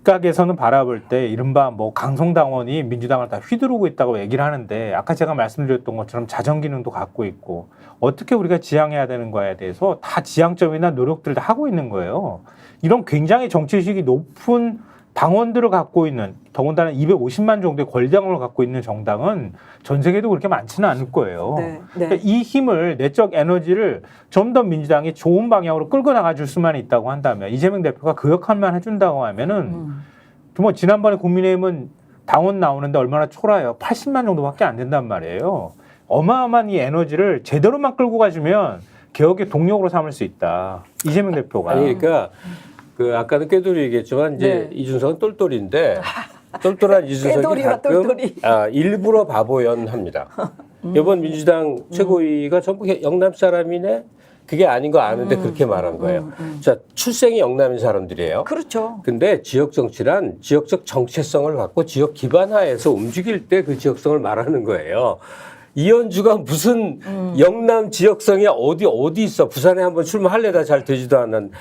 각에서는 바라볼 때 이른바 뭐 강성당원이 민주당을 다 휘두르고 있다고 얘기를 하는데 아까 제가 말씀드렸던 것처럼 자정 기능도 갖고 있고 어떻게 우리가 지향해야 되는 거에 대해서 다 지향점이나 노력들을 다 하고 있는 거예요. 이런 굉장히 정치의식이 높은 당원들을 갖고 있는 더군다나 250만 정도의 권리당원을 갖고 있는 정당은 전 세계도 그렇게 많지는 않을 거예요. 네. 그러니까 이 힘을 내적 에너지를 좀 더 민주당이 좋은 방향으로 끌고 나가줄 수만 있다고 한다면 이재명 대표가 그 역할만 해준다고 하면은 뭐 지난번에 국민의힘은 당원 나오는데 얼마나 초라해요. 80만 정도밖에 안 된단 말이에요. 어마어마한 이 에너지를 제대로만 끌고 가주면 개혁의 동력으로 삼을 수 있다. 이재명 대표가. 아니 그러니까 그 아까도 꾀돌이 얘기했지만 이제 네. 이준석은 똘똘인데 똘똘한 이준석이 꾀돌이와 가끔 똘똘이. 일부러 바보연합니다. 이번 민주당 최고위가 전부 영남 사람이네. 그게 아닌 거 아는데 그렇게 말한 거예요. 자, 출생이 영남인 사람들이에요. 그렇죠. 근데 지역 정치란 지역적 정체성을 갖고 지역 기반 하에서 움직일 때 그 지역성을 말하는 거예요. 이현주가 무슨 영남 지역성이 어디 있어. 부산에 한번 출마할래다 잘 되지도 않은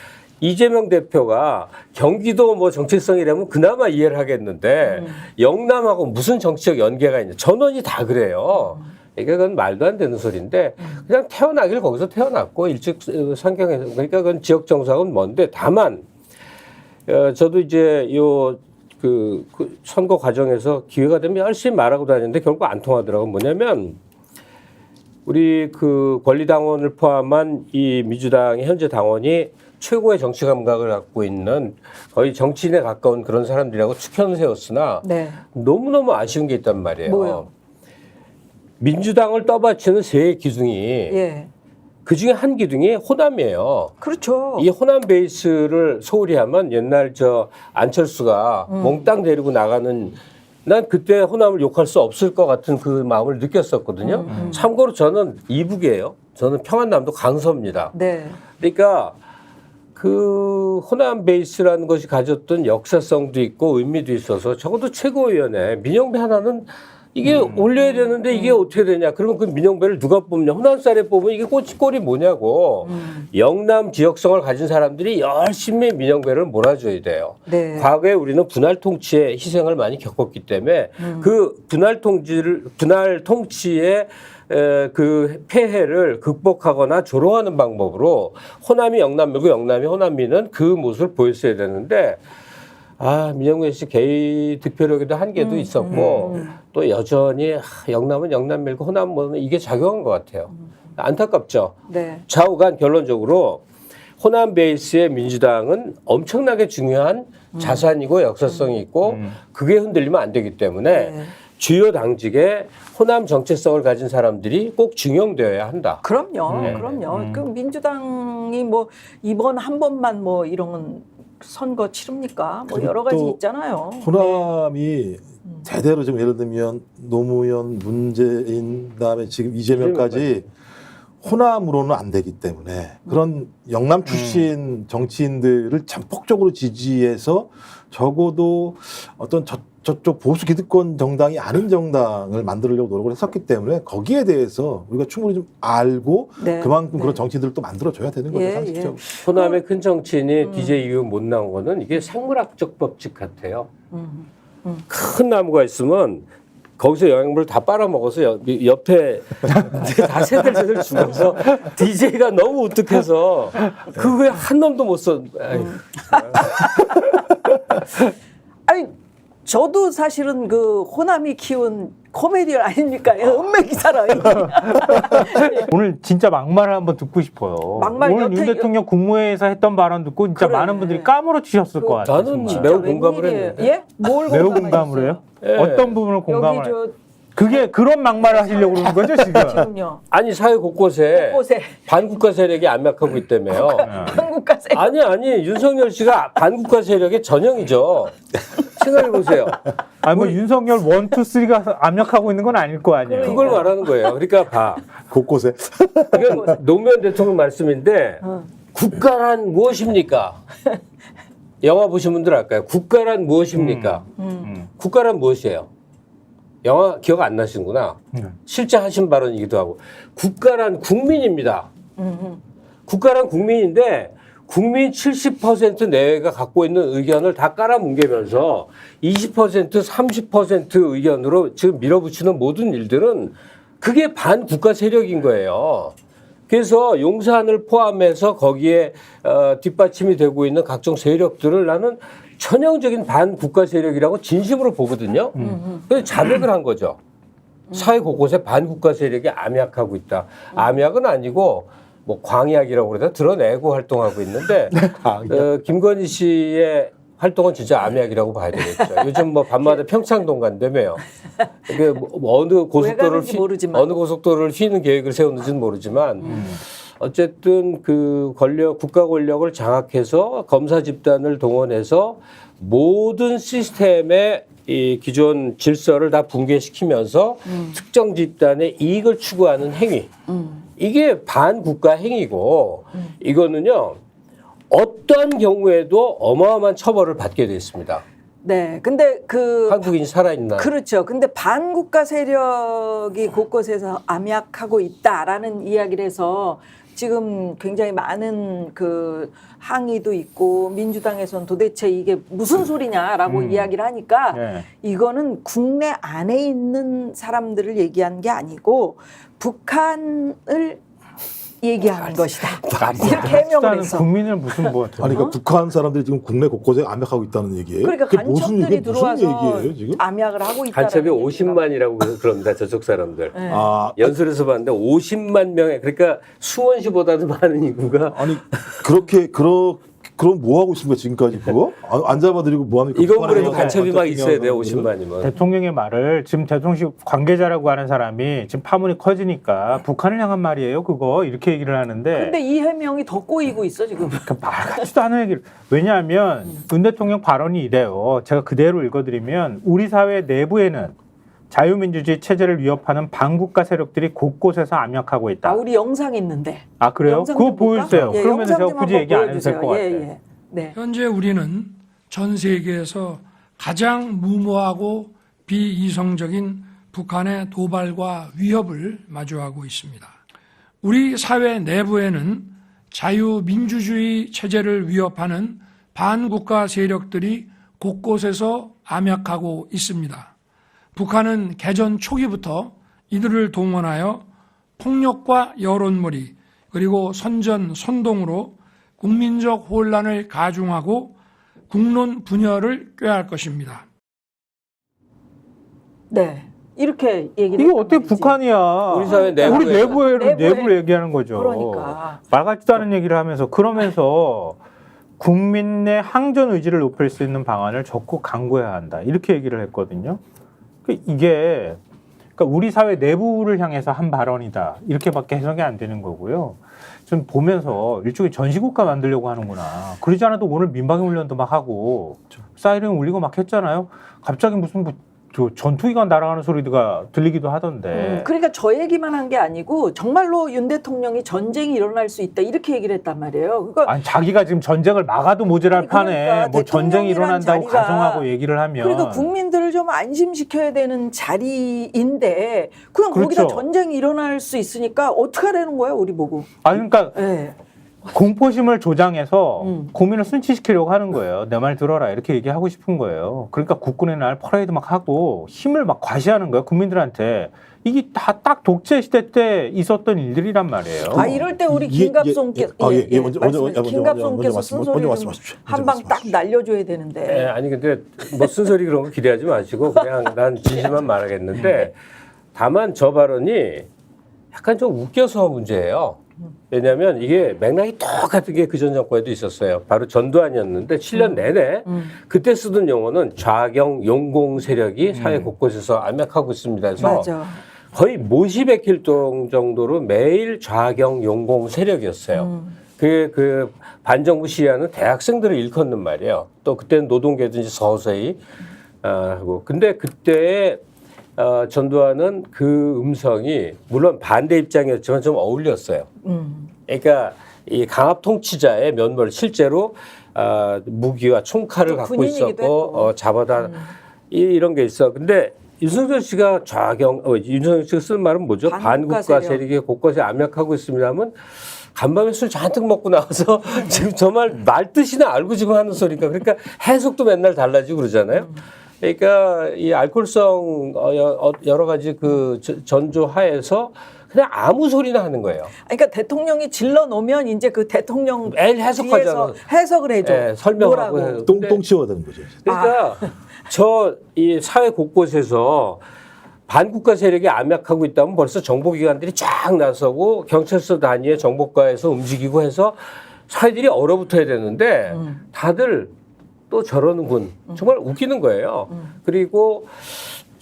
이재명 대표가 경기도 뭐 정체성이라면 그나마 이해를 하겠는데 영남하고 무슨 정치적 연계가 있냐. 전원이 다 그래요. 그러니까 그건 말도 안 되는 소리인데 그냥 태어나길 거기서 태어났고 일찍 상경해서 그러니까 그건 지역 정상은 뭔데 다만 저도 이제 그 선거 과정에서 기회가 되면 열심히 말하고 다니는데 결국 안 통하더라고. 뭐냐면 우리 그 권리당원을 포함한 이 민주당의 현재 당원이 최고의 정치 감각을 갖고 있는 거의 정치인에 가까운 그런 사람들이라고 축현을 세웠으나 네. 너무너무 아쉬운 게 있단 말이에요. 뭐요? 민주당을 떠받치는 세 기둥이 예. 그중에 한 기둥이 호남이에요. 그렇죠. 이 호남 베이스를 소홀히 하면 옛날 저 안철수가 몽땅 데리고 나가는 난 그때 호남을 욕할 수 없을 것 같은 그 마음을 느꼈었거든요. 참고로 저는 이북이에요. 저는 평안남도 강서입니다. 네. 그러니까 그 호남 베이스라는 것이 가졌던 역사성도 있고 의미도 있어서 적어도 최고위원회 민영배 하나는 이게 올려야 되는데 이게 어떻게 되냐. 그러면 그 민영배를 누가 뽑냐. 호남살에 뽑으면 이게 꼴이 뭐냐고. 영남 지역성을 가진 사람들이 열심히 민영배를 몰아줘야 돼요. 네. 과거에 우리는 분할 통치의 희생을 많이 겪었기 때문에 그 분할 통치의 그 폐해를 극복하거나 조롱하는 방법으로 호남이 영남 밀고 영남이 호남 미는 그 모습을 보였어야 되는데 민영배 씨 개인 득표력에도 한계도 있었고 또 여전히 영남은 영남 밀고 호남 뭐는 이게 작용한 것 같아요. 안타깝죠. 네. 좌우간 결론적으로 호남 베이스의 민주당은 엄청나게 중요한 자산이고 역사성이 있고 그게 흔들리면 안 되기 때문에 네. 주요 당직에 호남 정체성을 가진 사람들이 꼭 중용되어야 한다. 그럼요. 그럼요. 그 민주당이 뭐 이번 한 번만 뭐 이런 선거 치릅니까? 뭐 여러 가지 또 있잖아요. 호남이 제대로 좀 예를 들면 노무현, 문재인, 그다음에 지금 이재명까지 호남으로는 안 되기 때문에 그런 영남 출신 정치인들을 전폭적으로 지지해서 적어도 어떤 저쪽 보수 기득권 정당이 아닌 정당을 만들려고 노력을 했었기 때문에 거기에 대해서 우리가 충분히 좀 알고 네. 그만큼 네. 그런 정치인들을 또 만들어줘야 되는 거죠. 예, 상식적으로. 호남의 큰 정치인이 DJ 이후 못 나온 거는 이게 생물학적 법칙 같아요. 큰 나무가 있으면 거기서 영양분을 다 빨아먹어서 옆에 다 새들새들 죽어서 DJ가 너무 우뚝해서 그 후에 한 놈도 못 써. 아니 저도 사실은 그 호남이 키운 코미디언 아닙니까? 은매 기사라요. 오늘 진짜 막말을 한번 듣고 싶어요. 막말 오늘 윤 여태- 대통령 국무회의에서 했던 발언 듣고 진짜 그래. 많은 분들이 까무러치셨을 것 같아요. 나는 정말. 매우 공감을 웬일이에요? 했는데. 예? 뭘 매우 공감하셨어요? 공감을 해요? 예. 어떤 부분을 공감을 여기 해요? 저 그게 그런 막말을 하시려고 그러는 거죠 지금? 지금요. 아니 사회 곳곳에 곳에 반국가 세력이 압력하고 있다며요. 한국가세 아니 윤석열 씨가 반국가 세력의 전형이죠. 생각해 보세요. 아니 뭐 윤석열 1, 2, 3가 압력하고 있는 건 아닐 거 아니에요. 그걸 말하는 거예요. 그러니까 봐. 곳곳에 이건 노무현 대통령 말씀인데 국가란 무엇입니까? 영화 보신 분들 알까요? 국가란 무엇입니까? 국가란 무엇이에요? 영화 기억 안 나시는구나. 실제 하신 발언이기도 하고. 국가란 국민입니다. 국가란 국민인데 국민 70% 내외가 갖고 있는 의견을 다 깔아뭉개면서 20%, 30% 의견으로 지금 밀어붙이는 모든 일들은 그게 반국가 세력인 거예요. 그래서 용산을 포함해서 거기에 뒷받침이 되고 있는 각종 세력들을 나는 천형적인 반국가 세력이라고 진심으로 보거든요. 그래서 자백을 한 거죠. 사회 곳곳에 반국가 세력이 암약하고 있다. 암약은 아니고 뭐 광약이라고 그러다 드러내고 활동하고 있는데 김건희 씨의 활동은 진짜 암약이라고 봐야 되겠죠. 요즘 뭐 밤마다 평창동 간다며요. 그게 뭐 어느 고속도로를 휘는 계획을 세웠는지는 모르지만 어쨌든 그 국가 권력을 장악해서 검사 집단을 동원해서 모든 시스템의 이 기존 질서를 다 붕괴시키면서 특정 집단의 이익을 추구하는 행위. 이게 반국가 행위고 이거는요. 어떠한 경우에도 어마어마한 처벌을 받게 돼 있습니다. 네. 근데 한국인이 살아있나. 그렇죠. 근데 반국가 세력이 곳곳에서 암약하고 있다라는 이야기를 해서 지금 굉장히 많은 그 항의도 있고 민주당에서는 도대체 이게 무슨 소리냐라고 이야기를 하니까 네. 이거는 국내 안에 있는 사람들을 얘기한 게 아니고 북한을 얘기하는 것이다. 이렇게 해명을 했어. 국민을 무슨 뭐 아니 그러니까 북한 사람들이 지금 국내 곳곳에 암약하고 있다는 얘기예요. 그러니까 그게 무슨 간첩들이 얘기예요, 들어와서 지금? 암약을 하고 있다. 간첩이 50만이라고 그럽니다. 저쪽 사람들. 네. 아, 연설에서 봤는데 50만 명의 그러니까 수원시보다도 많은 인구가 아니 그럼 뭐 하고 있습니까 지금까지 그거? 안 잡아드리고 뭐 합니까? 이건 그래도 북한에 간첩이 막 간첩 있어야 돼요. 중요한 50만이면. 대통령의 말을 지금 대통령실 관계자라고 하는 사람이 지금 파문이 커지니까 북한을 향한 말이에요. 그거 이렇게 얘기를 하는데 근데 이 해명이 더 꼬이고 있어 지금. 그 말 같지도 않은 얘기를. 왜냐하면 윤 대통령 발언이 이래요. 제가 그대로 읽어드리면 우리 사회 내부에는 자유민주주의 체제를 위협하는 반국가 세력들이 곳곳에서 암약하고 있다. 아, 우리 영상 있는데. 아 그래요? 영상 그거 좀 볼까? 보여주세요. 예, 그러면 영상 제가 좀 굳이 한번 얘기 안 해도 될 것 같아요. 보여주세요. 예. 네. 현재 우리는 전 세계에서 가장 무모하고 비이성적인 북한의 도발과 위협을 마주하고 있습니다. 우리 사회 내부에는 자유민주주의 체제를 위협하는 반국가 세력들이 곳곳에서 암약하고 있습니다. 북한은 개전 초기부터 이들을 동원하여 폭력과 여론몰이 그리고 선동으로 국민적 혼란을 가중하고 국론 분열을 꾀할 것입니다. 네. 이렇게 얘기를 이거 어떻게 했단 말이지. 북한이야? 우리 사회 우리 내부에. 내부를 얘기하는 거죠. 그러니까. 말 같지도 않은 얘기를 하면서 그러면서 국민의 항전 의지를 높일 수 있는 방안을 적극 강구해야 한다. 이렇게 얘기를 했거든요. 이게 그러니까 우리 사회 내부를 향해서 한 발언이다. 이렇게밖에 해석이 안 되는 거고요. 좀 보면서 일종의 전시국가 만들려고 하는구나. 그러지 않아도 오늘 민방위훈련도 막 하고 사이렌 울리고 막 했잖아요. 갑자기 무슨 저 전투기가 날아가는 소리가 들리기도 하던데. 그러니까 저 얘기만 한 게 아니고 정말로 윤 대통령이 전쟁이 일어날 수 있다 이렇게 얘기를 했단 말이에요. 그러니까 아니 자기가 지금 전쟁을 막아도 모자랄 아니, 그러니까 판에 뭐 전쟁이 대통령이란 일어난다고 자리가- 가정하고 얘기를 하면 그러니까 국민들을 좀 안심시켜야 되는 자리인데 그냥 거기다 그렇죠. 전쟁이 일어날 수 있으니까 어떻게 하라는 거야 우리 보고. 아니 그러니까 네. 공포심을 조장해서 국민을 순치시키려고 하는 거예요. 내 말 들어라 이렇게 얘기하고 싶은 거예요. 그러니까 국군의 날 퍼레이드 막 하고 힘을 막 과시하는 거예요. 국민들한테. 이게 다 딱 독재 시대 때 있었던 일들이란 말이에요. 아 이럴 때 우리 김갑송께서 김갑송께서 쓴소리를 좀 한 방 딱 날려줘야 되는데. 아니 근데 뭐 쓴소리 그런 거 기대하지 마시고 그냥 난 진심만 말하겠는데 다만 저 발언이 약간 좀 웃겨서 문제예요. 왜냐하면 이게 맥락이 똑같은 게 그 전 정권에도 있었어요. 바로 전두환이었는데 7년 내내 그때 쓰던 용어는 좌경 용공 세력이 사회 곳곳에서 암약하고 있습니다. 그래서 맞아. 거의 모시백힐동 정도로 매일 좌경 용공 세력이었어요. 그 반정부 시위하는 대학생들을 일컫는 말이에요. 또 그때는 노동계도 이제 서서히 하고 근데 그때 전두환은 그 음성이 물론 반대 입장이었지만 좀 어울렸어요. 그러니까 이 강압 통치자의 면모를 실제로 무기와 총칼을 갖고 군인이기도 있었고 잡아다 이런 게 있어. 근데 윤석열 씨가 윤석열 씨가 쓴 말은 뭐죠? 반국가 반국가 세력이 곳곳에 암약하고 있습니다면 간밤에 술 잔뜩 먹고 나와서 지금 정말 말 뜻이나 알고 지금 하는 소리니까 그러니까 해석도 맨날 달라지고 그러잖아요. 그러니까 이 알코올성 여러 가지 그 전조 하에서 그냥 아무 소리나 하는 거예요. 그러니까 대통령이 질러 놓으면 이제 그 대통령 매일 해석하잖아. 뒤에서 해석을 해줘. 예, 설명하고 뭐라고. 해요. 똥똥 치워야 되는 거죠. 그러니까 저 이 사회 곳곳에서 반국가 세력이 암약하고 있다면 벌써 정보기관들이 쫙 나서고 경찰서 단위의 정보과에서 움직이고 해서 사회들이 얼어붙어야 되는데 다들 또 저러는군. 정말 웃기는 거예요. 그리고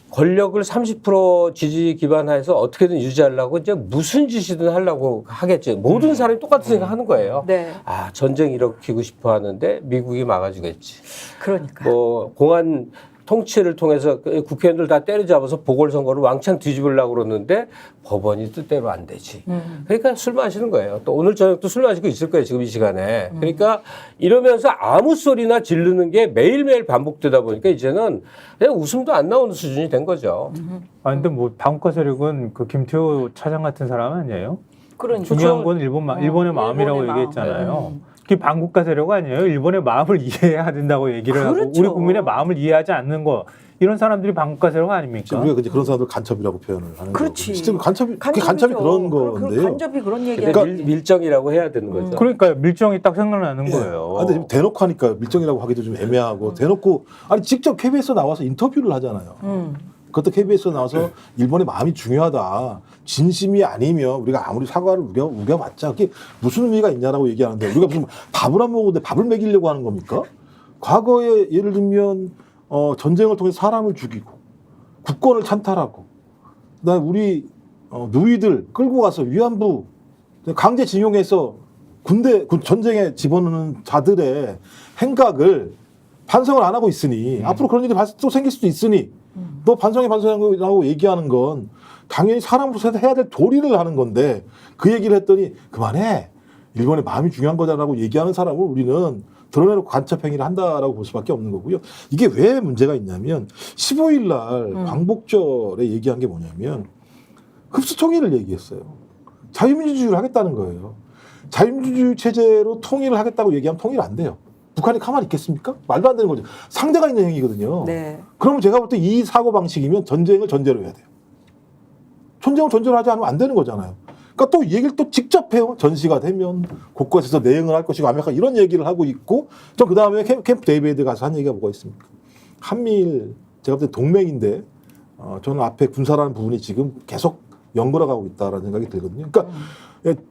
권력을 30% 지지 기반하에서 어떻게든 유지하려고 이제 무슨 짓이든 하려고 하겠지. 모든 사람이 똑같은 생각 하는 거예요. 네. 아, 전쟁 일으키고 싶어 하는데 미국이 막아주겠지. 그러니까. 뭐 공안 통치를 통해서 국회의원들 다 때려잡아서 보궐선거를 왕창 뒤집으려고 그러는데 법원이 뜻대로 안 되지. 그러니까 술 마시는 거예요. 또 오늘 저녁도 술 마시고 있을 거예요. 지금 이 시간에. 그러니까 이러면서 아무 소리나 지르는 게 매일매일 반복되다 보니까 이제는 그냥 웃음도 안 나오는 수준이 된 거죠. 아 근데 뭐 반국가 세력은 그 김태호 차장 같은 사람 아니에요? 그러니까. 중요한 건 일본의 마음이라고 일본의 얘기했잖아요. 그게 반국가 세력 아니에요? 일본의 마음을 이해해야 된다고 얘기를 하고 그렇죠. 우리 국민의 마음을 이해하지 않는 거 이런 사람들이 반국가 세력 아닙니까? 우리가 그런 사람들 간첩이라고 표현을 하는 거고. 그렇지. 실제로 간첩이 간첩이죠. 그런 그 건데요. 간접이 그런 근데 얘기야. 밀정이라고 해야 되는 거죠. 그러니까 밀정이 딱 생각나는 예. 거예요. 아, 근데 지금 대놓고 하니까 밀정이라고 하기도 좀 애매하고 대놓고 아니 직접 KBS 나와서 인터뷰를 하잖아요. 그것도 KBS 나와서 일본의 마음이 중요하다. 진심이 아니면 우리가 아무리 사과를 우겨봤자 그게 무슨 의미가 있냐라고 얘기하는데 우리가 무슨 밥을 안 먹는데 밥을 먹이려고 하는 겁니까? 과거에 예를 들면 전쟁을 통해 사람을 죽이고 국권을 찬탈하고 그다음에 우리 누이들 끌고 가서 위안부 강제징용해서 전쟁에 집어넣는 자들의 행각을 반성을 안 하고 있으니 앞으로 그런 일이 또 생길 수도 있으니 너 반성이라고 얘기하는 건 당연히 사람으로서 해야 될 도리를 하는 건데 그 얘기를 했더니 그만해. 일본의 마음이 중요한 거다라고 얘기하는 사람을 우리는 드러내놓고 간첩행위를 한다라고 볼 수밖에 없는 거고요. 이게 왜 문제가 있냐면 15일 날 광복절에 얘기한 게 뭐냐면 흡수통일을 얘기했어요. 자유민주주의를 하겠다는 거예요. 자유민주주의 체제로 통일을 하겠다고 얘기하면 통일 안 돼요. 북한이 가만히 있겠습니까? 말도 안 되는 거죠. 상대가 있는 행위거든요. 네. 그러면 제가 볼 때 이 사고방식이면 전쟁을 전제로 해야 돼요. 전쟁을 전제로 하지 않으면 안 되는 거잖아요. 그러니까 또 얘기를 또 직접 해요. 전시가 되면 곳곳에서 내응을 할 것이고 아메리카 이런 얘기를 하고 있고 또 그다음에 캠프 데이비드 가서 한 얘기가 뭐가 있습니까? 한미일 제가 볼 때 동맹인데 저는 앞에 군사라는 부분이 지금 계속 연걸어가고 있다라는 생각이 들거든요. 그러니까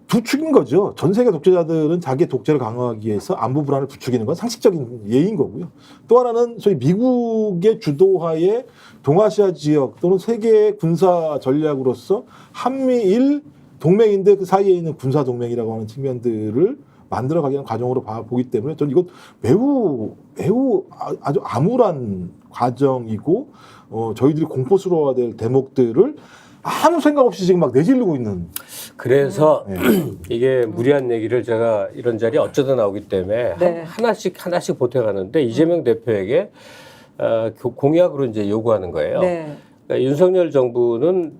두 축인 거죠. 전 세계 독재자들은 자기의 독재를 강화하기 위해서 안보 불안을 부추기는 건 상식적인 예인 거고요. 또 하나는 소위 미국의 주도하에 동아시아 지역 또는 세계의 군사 전략으로서 한미일 동맹인데 그 사이에 있는 군사 동맹이라고 하는 측면들을 만들어가기 위한 과정으로 보기 때문에 저는 이건 매우 아주 암울한 과정이고 저희들이 공포스러워야 될 대목들을 아무 생각 없이 지금 막 내지르고 있는. 그래서 이게 무리한 얘기를 제가 이런 자리에 어쩌다 나오기 때문에 네. 하나씩 보태가는데 이재명 대표에게 공약으로 이제 요구하는 거예요. 네. 그러니까 윤석열 정부는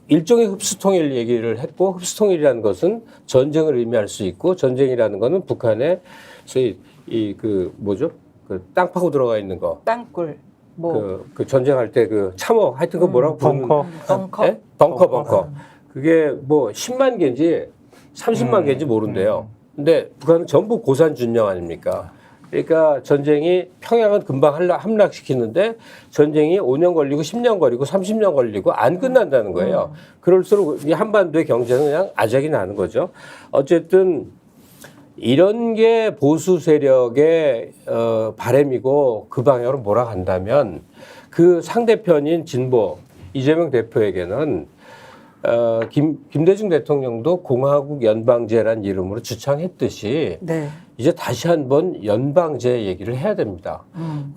일종의 흡수통일 얘기를 했고 흡수통일이라는 것은 전쟁을 의미할 수 있고 전쟁이라는 것은 북한의 소위 땅 파고 들어가 있는 거. 땅굴. 뭐 그 전쟁할 때 그 참호 하여튼 그 뭐라고 부르는 벙커. 네? 벙커. 그게 뭐 10만 개인지 30만 개인지 모른대요. 근데 북한은 전부 고산준령 아닙니까? 그러니까 전쟁이 평양은 금방 함락시키는데 전쟁이 5년 걸리고 10년 걸리고 30년 걸리고 안 끝난다는 거예요. 그럴수록 이 한반도의 경제는 그냥 아작이 나는 거죠. 어쨌든 이런 게 보수 세력의 바람이고 그 방향으로 몰아간다면 그 상대편인 진보 이재명 대표에게는 김대중 대통령도 공화국 연방제란 이름으로 주창했듯이 네. 이제 다시 한번 연방제 얘기를 해야 됩니다.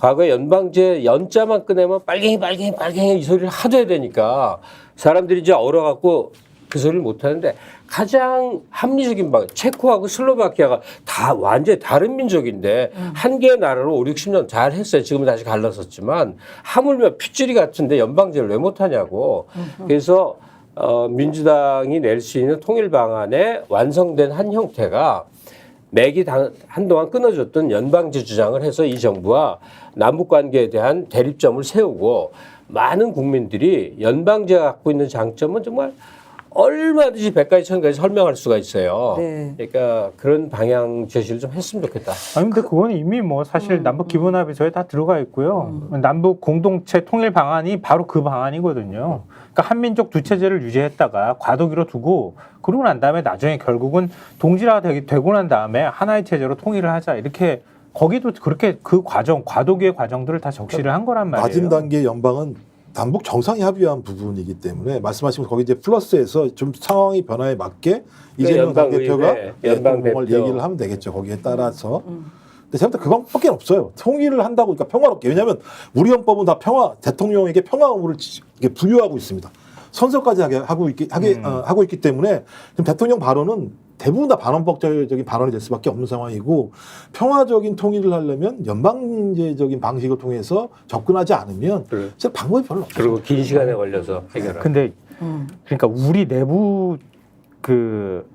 과거에 연방제 연자만 꺼내면 빨갱이 이 소리를 하도 해야 되니까 사람들이 이제 얼어갖고 그 소리를 못 하는데 가장 합리적인 방법, 체코하고 슬로바키아가 다 완전히 다른 민족인데 한 개의 나라로 5, 60년 잘 했어요. 지금은 다시 갈라섰지만 하물며 핏줄이 같은데 연방제를 왜 못하냐고. 그래서 민주당이 낼 수 있는 통일 방안의 완성된 한 형태가 맥이 한동안 끊어졌던 연방제 주장을 해서 이 정부와 남북 관계에 대한 대립점을 세우고 많은 국민들이 연방제가 갖고 있는 장점은 정말 얼마든지 100가지 1000가지 설명할 수가 있어요. 네. 그러니까 그런 방향 제시를 좀 했으면 좋겠다. 아니 근데 그거는 이미 뭐 사실 남북 기본합의서에 다 들어가 있고요. 남북 공동체 통일 방안이 바로 그 방안이거든요. 그러니까 한민족 두 체제를 유지했다가 과도기로 두고 그러고 난 다음에 나중에 결국은 동질화가 되고 난 다음에 하나의 체제로 통일을 하자 이렇게 거기도 그렇게 그 과정 과도기의 과정들을 다 적시를 한 거란 말이에요. 낮은 단계 연방은 남북 정상이 합의한 부분이기 때문에 말씀하신 거기 이제 플러스에서 좀 상황이 변화에 맞게 이재명 당대표가 연방을 얘기를 하면 되겠죠. 거기에 따라서. 근데 제가 볼 때 그것밖에 없어요. 통일을 한다고 그러니까 평화롭게. 왜냐하면 우리 헌법은 다 대통령에게 평화 의무를 부여하고 있습니다. 선서까지 하고 있기 때문에 지금 대통령 발언은 대부분 다 반헌법적인 발언이 될 수밖에 없는 상황이고 평화적인 통일을 하려면 연방제적인 방식을 통해서 접근하지 않으면 진짜 방법이 별로 없어요. 그리고 긴 시간에 걸려서 해결하는. 근데 그러니까 우리 내부 그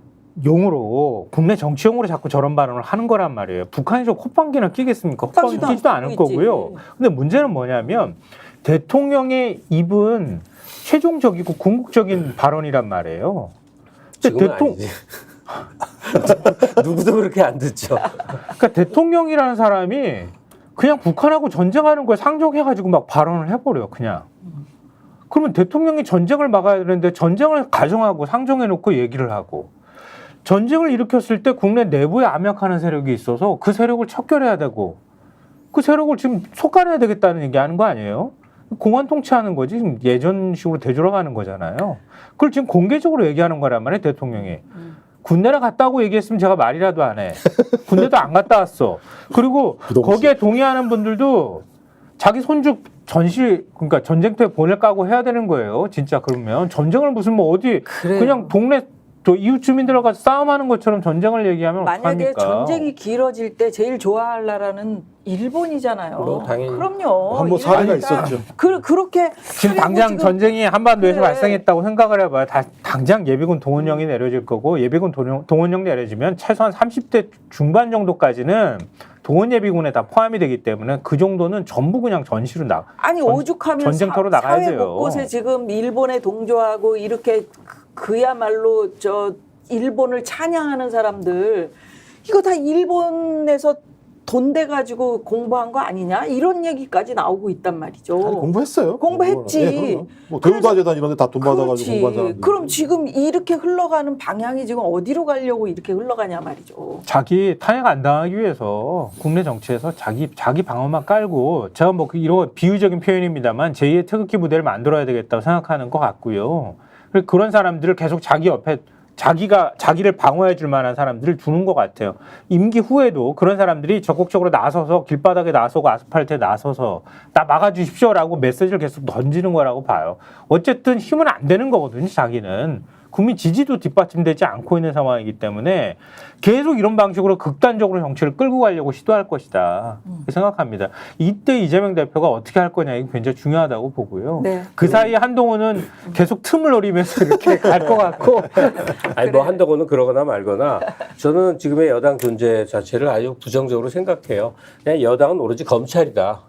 용으로 국내 정치용으로 자꾸 저런 발언을 하는 거란 말이에요. 북한이 저 콧방귀나 끼겠습니까? 콧방귀 끼지도 않을 거고요. 근데 문제는 뭐냐면 대통령의 입은 최종적이고 궁극적인 발언이란 말이에요. 지금은 아니지. 누구도 그렇게 안 듣죠. 그러니까 대통령이라는 사람이 그냥 북한하고 전쟁하는 거에 상종해가지고 막 발언을 해버려요. 그냥. 그러면 대통령이 전쟁을 막아야 되는데 전쟁을 가정하고 상종해놓고 얘기를 하고 전쟁을 일으켰을 때 국내 내부에 암약하는 세력이 있어서 그 세력을 척결해야 되고 그 세력을 지금 속아내야 되겠다는 얘기하는 거 아니에요? 공안 통치하는 거지 지금 예전식으로 되돌아가는 거잖아요. 그걸 지금 공개적으로 얘기하는 거란 말이에요. 대통령이. 군대를 갔다 오고 얘기했으면 제가 말이라도 안 해. 군대도 안 갔다 왔어. 그리고 거기에 동의하는 분들도 자기 손주 그러니까 전쟁터에 보낼 까고 해야 되는 거예요. 진짜 그러면 전쟁을 무슨 뭐 어디 그래요. 그냥 동네 또 이웃 주민들과 같이 싸움하는 것처럼 전쟁을 얘기하면 만약에 어떡합니까? 전쟁이 길어질 때 제일 좋아할 나라는 일본이잖아요. 뭐 당연히. 그럼요. 한번 사례가 일본이니까 있었죠. 그렇게 지금 당장 전쟁이 한반도에서 그래. 발생했다고 생각을 해봐요. 당장 예비군 동원령이 내려질 거고 예비군 동원령 내려지면 최소한 30대 중반 정도까지는 동원 예비군에 다 포함이 되기 때문에 그 정도는 전부 그냥 전시로 아니 오죽하면 전쟁터로 나가야 사회 돼요. 곳곳에 지금 일본에 동조하고 이렇게 그야말로 저 일본을 찬양하는 사람들 이거 다 일본에서 돈 대 가지고 공부한 거 아니냐 이런 얘기까지 나오고 있단 말이죠. 아니, 공부했어요. 공부했지. 그럼요. 뭐 교육과제단 이런 데 다 돈 받아가지고 공부한 사람들. 그럼 지금 이렇게 흘러가는 방향이 지금 어디로 가려고 이렇게 흘러가냐 말이죠. 자기 탄핵 안 당하기 위해서 국내 정치에서 자기 방어만 깔고 제가 뭐 이런 비유적인 표현입니다만 제2의 태극기 부대를 만들어야 되겠다고 생각하는 것 같고요. 그런 사람들을 계속 자기 옆에 자기를 방어해 줄 만한 사람들을 두는 것 같아요. 임기 후에도 그런 사람들이 적극적으로 나서서 길바닥에 나서고 아스팔트에 나서서 나 막아주십시오라고 메시지를 계속 던지는 거라고 봐요. 어쨌든 힘은 안 되는 거거든요. 자기는. 국민 지지도 뒷받침되지 않고 있는 상황이기 때문에 계속 이런 방식으로 극단적으로 정치를 끌고 가려고 시도할 것이다 생각합니다. 이때 이재명 대표가 어떻게 할 거냐 이게 굉장히 중요하다고 보고요. 네. 그 사이에 한동훈은 계속 틈을 노리면서 이렇게 갈 것 같고 아니 뭐 한다고는 그러거나 말거나 저는 지금의 여당 존재 자체를 아주 부정적으로 생각해요. 그냥 여당은 오로지 검찰이다.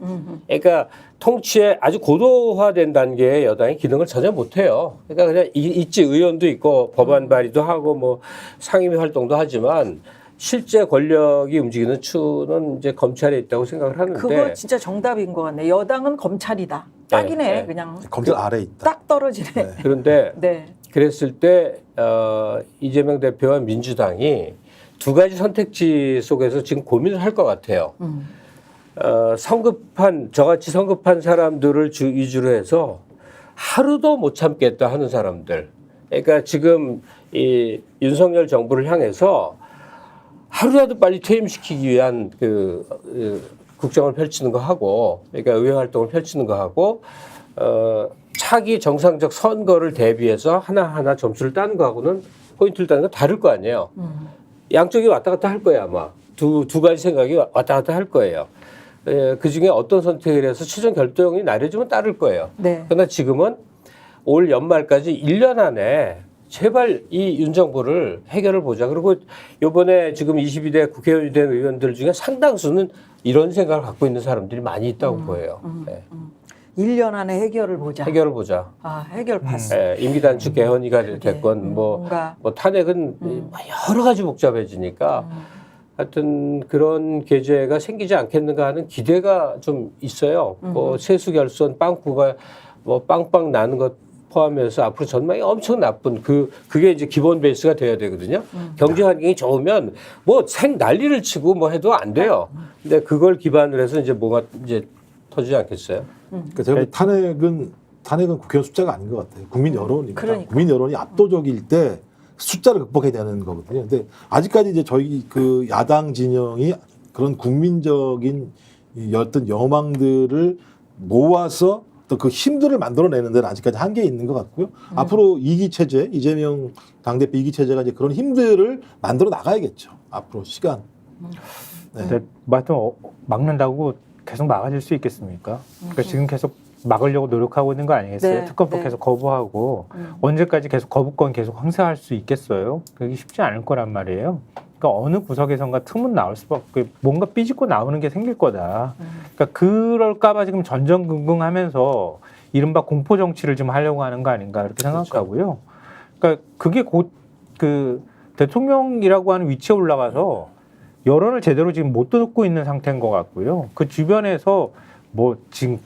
그러니까 통치에 아주 고도화된 단계의 여당이 기능을 전혀 못해요. 그러니까 그냥 있지 의원도 있고 법안 발의도 하고 뭐 상임위 활동도 하지만 실제 권력이 움직이는 추는 이제 검찰에 있다고 생각을 하는데 그거 진짜 정답인 것 같네. 여당은 검찰이다. 딱이네. 네. 그냥 검찰 아래에 있다. 딱 떨어지네. 그런데 네. 그랬을 때 이재명 대표와 민주당이 두 가지 선택지 속에서 지금 고민을 할 것 같아요. 저같이 성급한 사람들을 위주로 해서 하루도 못 참겠다 하는 사람들. 그러니까 지금 이 윤석열 정부를 향해서 하루라도 빨리 퇴임시키기 위한 국정을 펼치는 거 하고, 그러니까 의회 활동을 펼치는 거 하고, 차기 정상적 선거를 대비해서 하나하나 점수를 따는 거하고는 포인트를 따는 건 다를 거 아니에요. 양쪽이 왔다 갔다 할 거예요, 아마. 두 가지 생각이 왔다 갔다 할 거예요. 그 중에 어떤 선택을 해서 최종 결정이 나려지면 따를 거예요. 네. 그러나 지금은 올 연말까지 1년 안에 제발 이 윤 정부를 해결을 보자. 그리고 이번에 지금 22대 국회의원이 된 의원들 중에 상당수는 이런 생각을 갖고 있는 사람들이 많이 있다고 보여요. 네. 1년 안에 해결을 보자. 해결을 보자. 아, 해결 봤어. 네, 임기단축 개헌이가 됐건 뭐 탄핵은 여러 가지 복잡해지니까 하여튼 그런 계제가 생기지 않겠는가 하는 기대가 좀 있어요. 뭐 세수 결손 빵꾸가 뭐 빵빵 나는 것 포함해서 앞으로 전망이 엄청 나쁜 그게 이제 기본 베이스가 돼야 되거든요. 경제 환경이 좋으면 뭐 생 난리를 치고 뭐 해도 안 돼요. 근데 그걸 기반으로 해서 이제 뭐가 이제 터지지 않겠어요. 그러니까 제가 탄핵은 국회의원 숫자가 아닌 것 같아요. 국민 여론입니다. 그러니까. 국민 여론이 압도적일 때 숫자를 극복해야 되는 거거든요. 근데 아직까지 이제 저희 그 야당 진영이 그런 국민적인 이 어떤 여망들을 모아서 또 그 힘들을 만들어내는 데는 아직까지 한계 있는 것 같고요. 앞으로 이기 체제, 이재명 당대표 이기 체제가 이제 그런 힘들을 만들어 나가야겠죠. 앞으로 시간. 네. 근데 하여튼 막는다고 계속 막아질 수 있겠습니까? 그러니까 지금 계속 막으려고 노력하고 있는 거 아니겠어요? 네, 특검법 네. 계속 거부하고 언제까지 계속 거부권 계속 행사할 수 있겠어요? 그게 쉽지 않을 거란 말이에요. 그러니까 어느 구석에선가 틈은 나올 수밖에 뭔가 삐집고 나오는 게 생길 거다. 그러니까 그럴까봐 지금 전전긍긍하면서 이른바 공포 정치를 좀 하려고 하는 거 아닌가 이렇게 생각하고요. 그러니까 그게 곧 그 대통령이라고 하는 위치에 올라가서 여론을 제대로 지금 못 듣고 있는 상태인 것 같고요. 그 주변에서 뭐 지금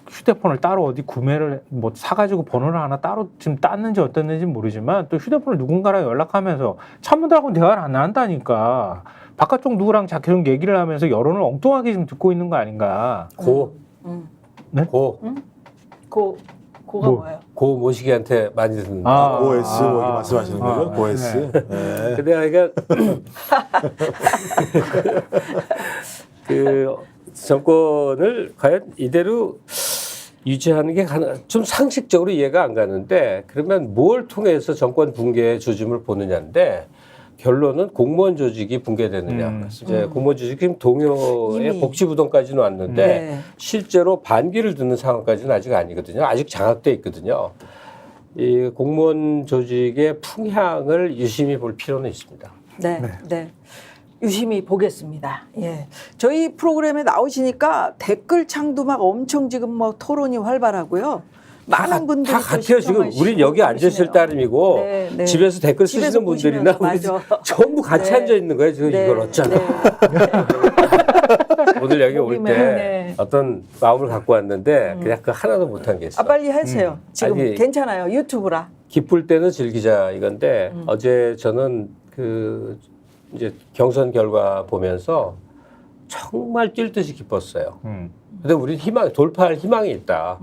휴대폰을 따로 어디 구매를 뭐 사가지고 번호를 하나 따로 지금 땄는지 어땠는지 모르지만 또 휴대폰을 누군가랑 연락하면서 참모들하고는 대화를 안 한다니까. 바깥쪽 누구랑 계속 얘기를 하면서 여론을 엉뚱하게 지금 듣고 있는 거 아닌가. 네? 고가 뭐예요? 고 모시기한테 많이 듣는다. 아. OS 뭐 이렇게 말씀하시는 거죠? 네. OS. 네. 근데 내가 그 정권을 과연 이대로 유지하는 게 좀 상식적으로 이해가 안 가는데 그러면 뭘 통해서 정권 붕괴의 조짐을 보느냐인데 결론은 공무원 조직이 붕괴되느냐. 이제 공무원 조직이 지금 동요의 이미. 복지부동까지는 왔는데 네. 실제로 반기를 듣는 상황까지는 아직 아니거든요. 아직 장악돼 있거든요. 이 공무원 조직의 풍향을 유심히 볼 필요는 있습니다. 네, 네. 유심히 보겠습니다. 예. 저희 프로그램에 나오시니까 댓글창도 막 엄청 지금 뭐 토론이 활발하고요. 많은 분들이 다 같아요. 지금 우린 여기 앉아 있을 따름이고 네, 네. 집에서 댓글 집에서 쓰시는 분들이나 보시면서, 우리 맞아. 전부 같이 네. 앉아 있는 거예요. 지금 네, 이걸 어쩌나. 오늘 여기 올 때 네. 어떤 마음을 갖고 왔는데 그냥 그 하나도 못한 게 있어. 아, 빨리 하세요. 지금 아니, 괜찮아요. 유튜브라. 기쁠 때는 즐기자 이건데 어제 저는 그 이제 경선 결과 보면서 정말 뛸 듯이 기뻤어요. 근데 우린 돌파할 희망이 있다.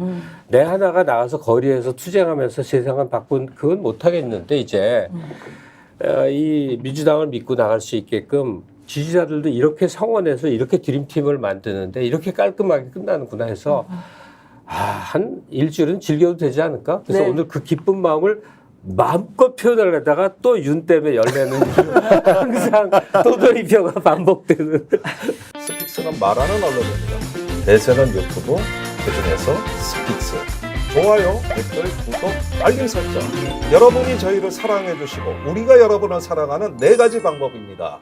내 하나가 나가서 거리에서 투쟁하면서 세상을 바꾼 그건 못하겠는데 이제 이 민주당을 믿고 나갈 수 있게끔 지지자들도 이렇게 성원해서 이렇게 드림팀을 만드는데 이렇게 깔끔하게 끝나는구나 해서 한 일주일은 즐겨도 되지 않을까? 그래서 네. 오늘 그 기쁜 마음을 마음껏 표현을 하다가 또 윤 때문에 열내는 항상 또돌이표가 반복되는. 스픽스는 말하는 언론입니다. 대세는 유튜브, 그중에서 스픽스. 좋아요, 댓글, 구독, 알림 설정. 여러분이 저희를 사랑해 주시고 우리가 여러분을 사랑하는 4가지 방법입니다.